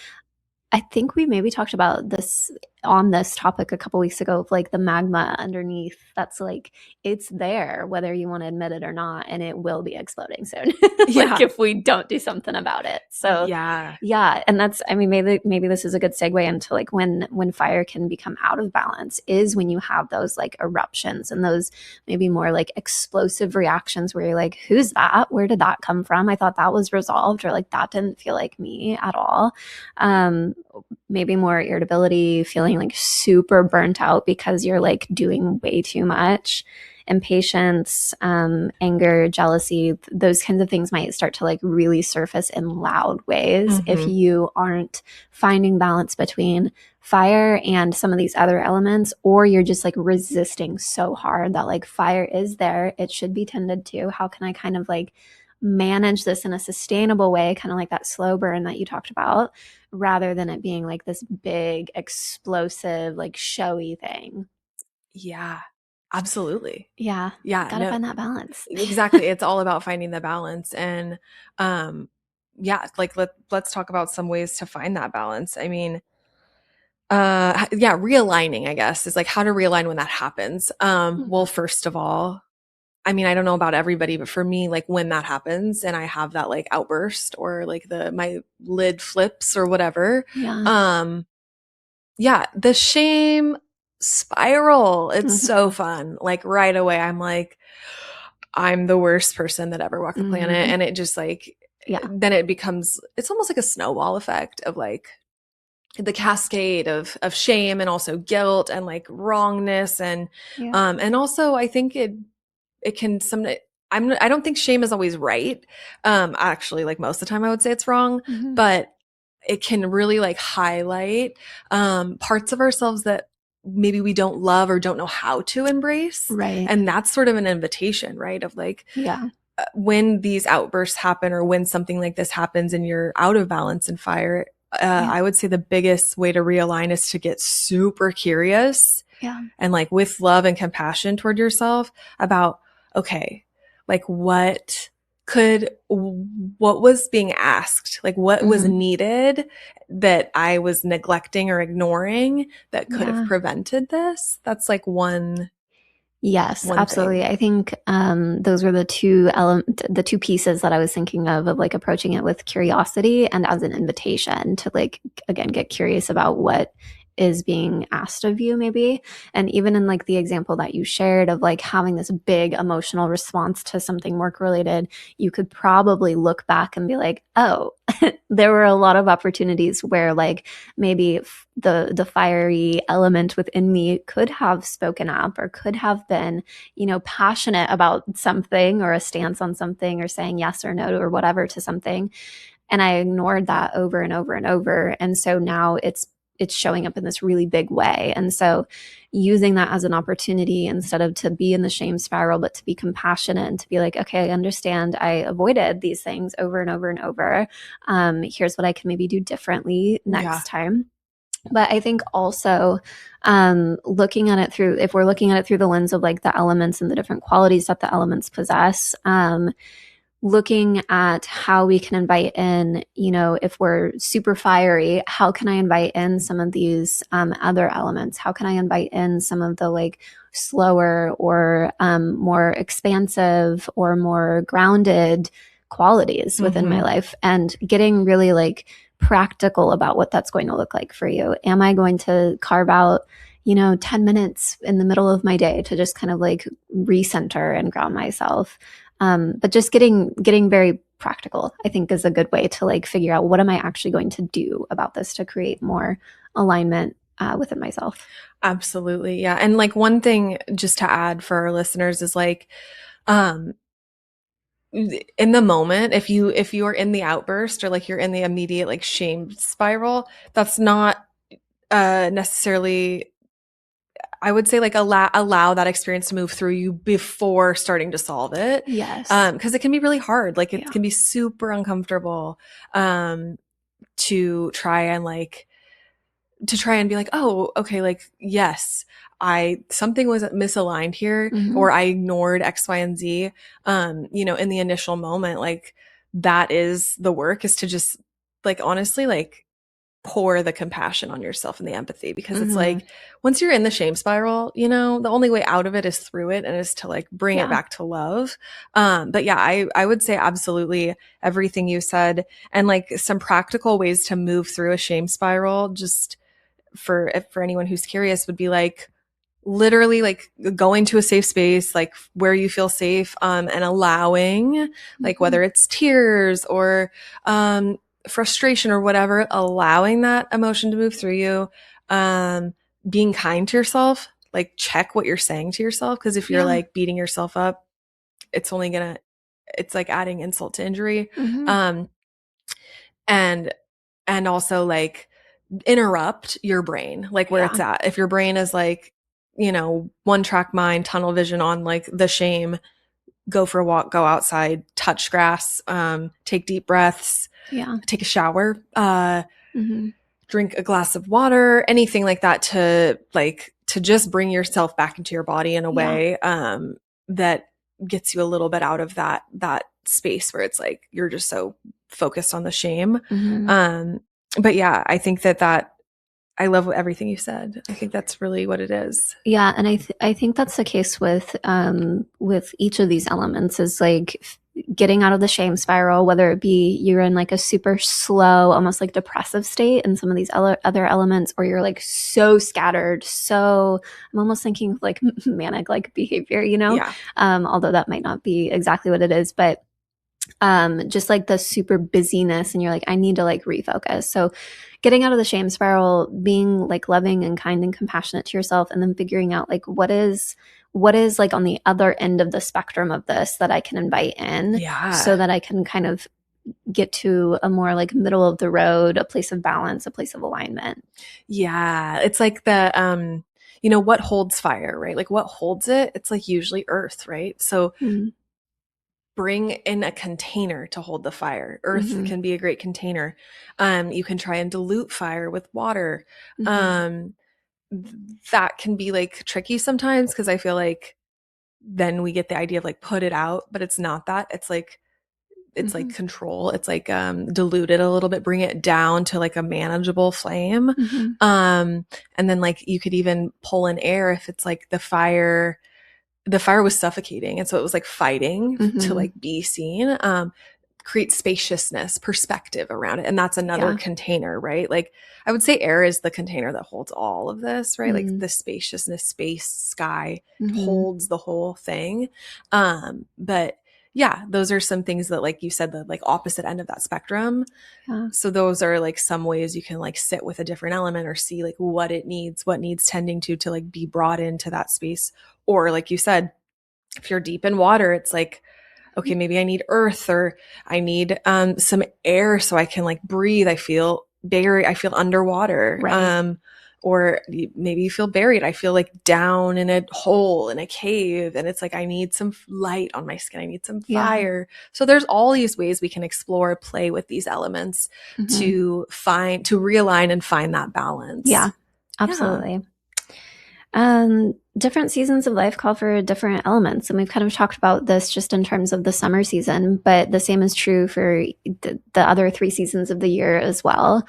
I think we maybe talked about this on this topic a couple weeks ago of like the magma underneath that's like it's there whether you want to admit it or not, and it will be exploding soon. Like Yeah. if we don't do something about it. So Yeah. yeah, and that's, I mean, maybe this is a good segue into like when fire can become out of balance is when you have those like eruptions and those maybe more like explosive reactions where you're like, who's that? Where did that come from? I thought that was resolved, or like that didn't feel like me at all. Um, Maybe more irritability, feeling like super burnt out because you're like doing way too much, impatience, anger, jealousy, those kinds of things might start to like really surface in loud ways if Mm-hmm. you aren't finding balance between fire and some of these other elements, or you're just like resisting so hard that like fire is there, it should be tended to. How can I kind of like manage this in a sustainable way, kind of like that slow burn that you talked about, rather than it being like this big, explosive, like showy thing. Yeah. Absolutely. Yeah, Yeah. gotta No, find that balance. exactly. It's all about finding the balance. And, yeah, like let's talk about some ways to find that balance. I mean, yeah, realigning, I guess, is like how to realign when that happens. Well, Mhm. first of all, I mean, I don't know about everybody, but for me, like when that happens and I have that like outburst or like my lid flips or whatever, Yeah. um, yeah, the shame spiral. It's so Mhm. fun. Like right away, I'm like, I'm the worst person that ever walked the planet. Mhm. And it just like, Yeah. then it becomes, it's almost like a snowball effect of like the cascade of shame and also guilt and like wrongness. Yeah. And also I think it can some, I don't think shame is always right. Actually, like most of the time I would say it's wrong, Mhm. but it can really like highlight parts of ourselves that maybe we don't love or don't know how to embrace. Right. And that's sort of an invitation, right? Of like, Yeah. when these outbursts happen or when something like this happens and you're out of balance and fire, Yeah. I would say the biggest way to realign is to get super curious Yeah. and like with love and compassion toward yourself about, okay, like what was being asked? Like what was Mhm. needed that I was neglecting or ignoring that could have Yeah. prevented this? That's like Yes, one absolutely. thing. I think those were the two pieces that I was thinking of like approaching it with curiosity and as an invitation to like again get curious about what is being asked of you maybe. And even in like the example that you shared of like having this big emotional response to something work related, you could probably look back and be like, oh, there were a lot of opportunities where like maybe the fiery element within me could have spoken up or could have been, you know, passionate about something or a stance on something or saying yes or no or whatever to something, and I ignored that over and over and over, and so now it's showing up in this really big way. And so using that as an opportunity instead of to be in the shame spiral, but to be compassionate and to be like, okay, I understand I avoided these things over and over and over. Here's what I can maybe do differently Yeah. next time. But I think also looking at it through, if we're looking at it through the lens of like the elements and the different qualities that the elements possess, looking at how we can invite in, you know, if we're super fiery, how can I invite in some of these other elements? How can I invite in some of the like slower or more expansive or more grounded qualities within my Mm-hmm. life, and getting really like practical about what that's going to look like for you? Am I going to carve out, you know, 10 minutes in the middle of my day to just kind of like recenter and ground myself? But just getting very practical, I think, is a good way to like figure out what am I actually going to do about this to create more alignment within myself. Absolutely. Yeah. And like one thing just to add for our listeners is like, um, in the moment, if you are in the outburst or like you're in the immediate like shame spiral, that's not necessarily I would say like allow that experience to move through you before starting to solve it. Yes. Because it can be really hard. Like it Yeah. can be super uncomfortable um, to try and be like, oh, okay, like, yes, something was misaligned here, Mm-hmm. or I ignored X, Y, and Z. In the initial moment, like that is the work, is to just like, honestly, like pour the compassion on yourself and the empathy, because it's Mm-hmm. like, once you're in the shame spiral, the only way out of it is through it, and is to like bring it Yeah. back to love. But yeah, I would say absolutely everything you said, and like some practical ways to move through a shame spiral, just for anyone who's curious, would be like literally like going to a safe space, like where you feel safe, and allowing, like Mm-hmm. whether it's tears or frustration or whatever, allowing that emotion to move through you, um, being kind to yourself, like check what you're saying to yourself, because if you're Yeah. like beating yourself up, it's only gonna it's like adding insult to injury. Mm-hmm. um and also like interrupt your brain, like where Yeah. it's at. If your brain is like, one track mind, tunnel vision on like the shame, go for a walk, go outside, touch grass, take deep breaths, Yeah. take a shower, Mm-hmm. drink a glass of water, anything like that, to just bring yourself back into your body in a Yeah. way that gets you a little bit out of that space where it's like you're just so focused on the shame. Mm-hmm. um but yeah, I think that I love everything you said. I think that's really what it is. Yeah, and I think that's the case with each of these elements is like getting out of the shame spiral, whether it be you're in like a super slow, almost like depressive state in some of these other elements, or you're like so scattered. So I'm almost thinking of like manic like behavior, Yeah. although that might not be exactly what it is, but just like the super busyness, and you're like, I need to like refocus. So getting out of the shame spiral, being like loving and kind and compassionate to yourself, and then figuring out like what is like on the other end of the spectrum of this that I can invite in, so Yeah. that I can kind of get to a more like middle of the road, a place of balance, a place of alignment. Yeah. It's like what holds fire, right? Like what holds it? It's like usually earth, right? So Mm-hmm. bring in a container to hold the fire. Earth Mm-hmm. can be a great container. You can try and dilute fire with water. Mm-hmm. Um, that can be like tricky sometimes, because I feel like then we get the idea of like put it out, but it's not that. It's like control. It's like dilute it a little bit, bring it down to like a manageable flame. Mm-hmm. And then like you could even pull in air if it's like the fire was suffocating, and so it was like fighting to Mm-hmm. like be seen. Create spaciousness, perspective around it, and that's another Yeah. container, right? Like I would say air is the container that holds all of this, right? Like Mm-hmm. the spaciousness, space, sky Mm-hmm. holds the whole thing. But yeah, those are some things that, like you said, the like opposite end of that spectrum. Yeah. So those are like some ways you can like sit with a different element, or see like what needs tending to like be brought into that space. Or like you said, if you're deep in water, it's like, okay, maybe I need earth, or I need some air so I can like breathe. I feel underwater. Right. Or maybe you feel buried. I feel like down in a hole in a cave, and it's like I need some light on my skin. I need some Yeah. fire. So there's all these ways we can explore, play with these elements Mm-hmm. to realign and find that balance. Yeah. Yeah. Absolutely. Different seasons of life call for different elements. And we've kind of talked about this just in terms of the summer season, but the same is true for the other 3 seasons of the year as well,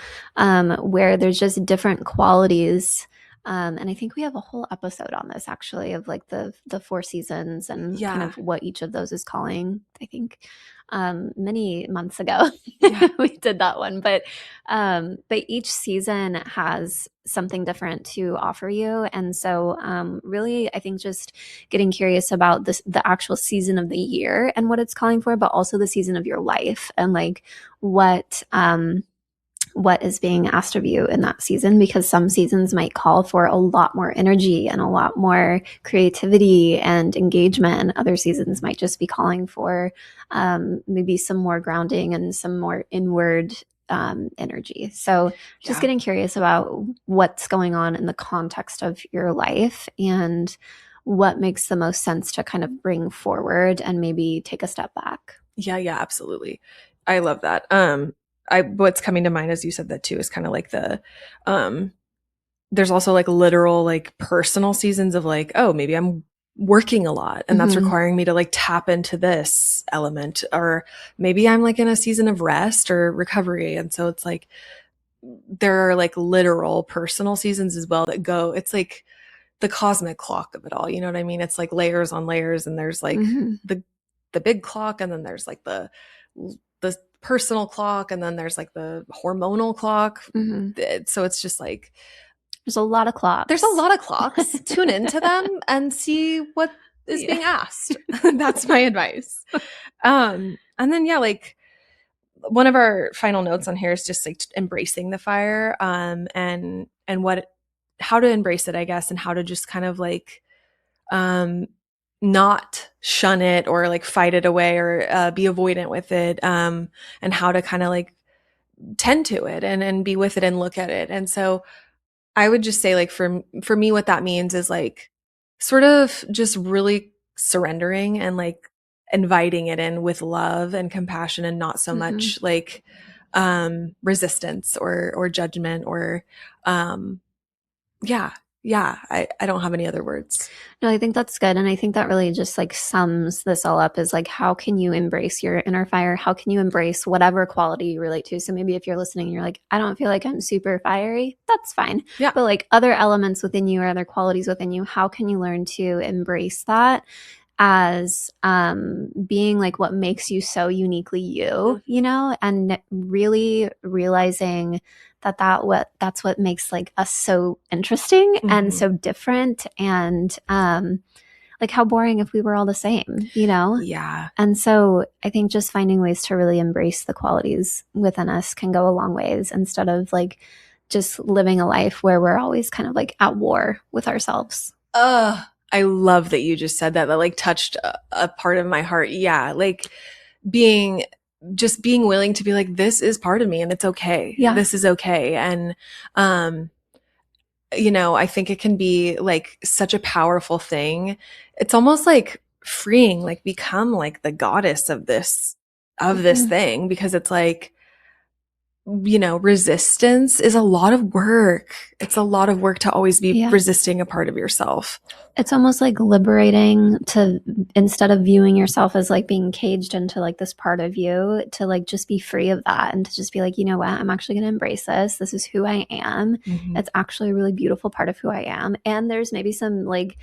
where there's just different qualities. And I think we have a whole episode on this actually, of like the 4 seasons and kind Yeah. of what each of those is calling, I think. Many months ago Yeah. we did that one, but each season has something different to offer you. And so really I think just getting curious about the actual season of the year and what it's calling for, but also the season of your life, and like what is being asked of you in that season, because some seasons might call for a lot more energy and a lot more creativity and engagement, and other seasons might just be calling for maybe some more grounding and some more inward energy. So just Yeah. getting curious about what's going on in the context of your life and what makes the most sense to kind of bring forward and maybe take a step back. Yeah, absolutely. I love that. I what's coming to mind as you said that too is kind of like um there's also like literal like personal seasons of like, oh, maybe I'm working a lot and that's Mm-hmm. requiring me to like tap into this element, or maybe I'm like in a season of rest or recovery, and so it's like there are like literal personal seasons as well that go, it's like the cosmic clock of it all, you know what I mean? It's like layers on layers, and there's like Mm-hmm. the big clock, and then there's like the personal clock, and then there's like the hormonal clock. Mm-hmm. So it's just like There's a lot of there's a clocks. lot of clocks. Tune into them and see what is Yeah. being asked. That's my advice. And then yeah, like one of our final notes on here is just like embracing the fire, and what, how to embrace it, I guess, and how to just kind of like um not shun it or like fight it away, or be avoidant with it, and how to kind of like tend to it and be with it and look at it. And so I would just say like for me what that means is like sort of just really surrendering and like inviting it in with love and compassion, and not so Mm-hmm. much like resistance or judgment or um yeah. I don't have any other words. No, I think that's good. And I think that really just like sums this all up is like, how can you embrace your inner fire? How can you embrace whatever quality you relate to? So maybe if you're listening and you're like, I don't feel like I'm super fiery, that's fine. Yeah. But like other elements within you or other qualities within you, how can you learn to embrace that as being like what makes you so uniquely you, Mm-hmm. and really realizing that's what makes like us so interesting and Mm-hmm. so different and like how boring if we were all the same. Yeah. And so I think just finding ways to really embrace the qualities within us can go a long ways instead of like just living a life where we're always kind of like at war with ourselves. I love that you just said that. That like touched a part of my heart. Yeah, like being just being willing to be like, this is part of me and it's okay. Yeah. This is okay. And um I think it can be like such a powerful thing. It's almost like freeing, like become like the goddess of this Mhm. thing, because it's like, resistance is a lot of work. It's a lot of work to always be Yeah. resisting a part of yourself. It's almost like liberating to instead of viewing yourself as like being caged into like this part of you to like just be free of that and to just be like, you know what, I'm actually going to embrace this. This is who I am. Mm-hmm. It's actually a really beautiful part of who I am. And there's maybe some like,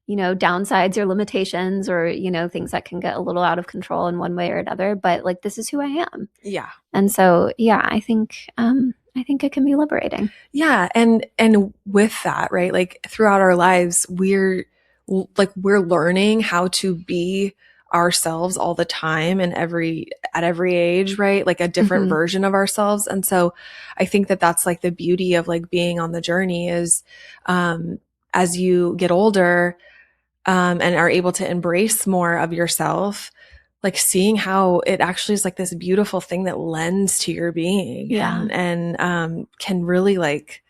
downsides or limitations or, things that can get a little out of control in one way or another, but like this is who I am. Yeah. And so, yeah, I think it can be liberating. Yeah, and with that, right? Like throughout our lives, we're learning how to be ourselves all the time, and at every age, right? Like a different Mm-hmm. version of ourselves. And so I think that that's like the beauty of like being on the journey is um as you get older, and are able to embrace more of yourself, like seeing how it actually is like this beautiful thing that lends to your being, Yeah. and can really like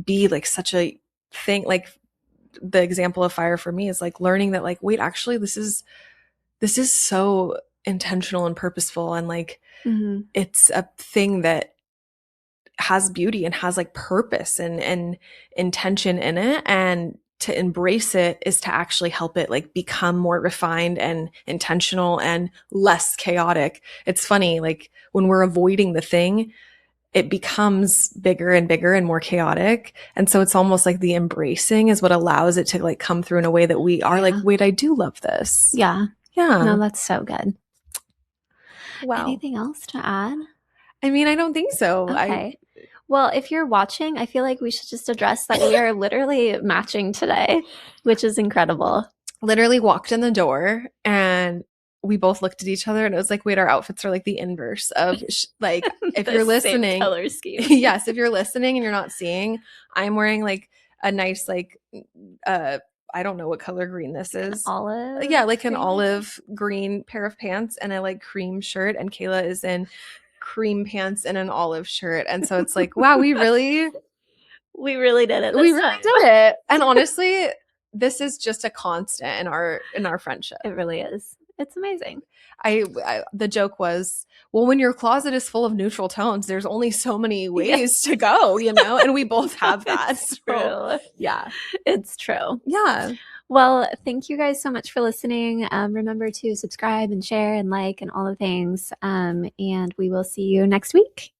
be like such a thing. Like the example of fire for me is like learning that like, wait, actually this is so intentional and purposeful, and like Mm-hmm. it's a thing that has beauty and has like purpose and intention in it, and to embrace it is to actually help it like become more refined and intentional and less chaotic. It's funny, like when we're avoiding the thing, it becomes bigger and bigger and more chaotic. And so it's almost like the embracing is what allows it to like come through in a way that we are like, Yeah. wait, I do love this. Yeah. Yeah. No, that's so good. Wow. Anything else to add? I mean, I don't think so. I Okay. Well, if you're watching, I feel like we should just address that we are literally matching today, which is incredible. literally walked in the door and we both looked at each other, and it was like, wait, our outfits are like the inverse of like, if The you're same listening, color scheme. yes, if you're listening and you're not seeing, I'm wearing like a nice, like, uh, I don't know what color green this is. Olive Yeah, like an green, I think. olive green pair of pants and a like cream shirt. And Kayla is in cream pants and an olive shirt. And so it's like, wow, we really did it we this really time. did it. And honestly, this is just a constant in our friendship. It really is. It's amazing. The joke was, well, when your closet is full of neutral tones, there's only so many ways to go, you know, and we both have that. It's true. Yeah, it's true. Yeah. Well, thank you guys so much for listening. Remember to subscribe and share and like and all the things. And we will see you next week.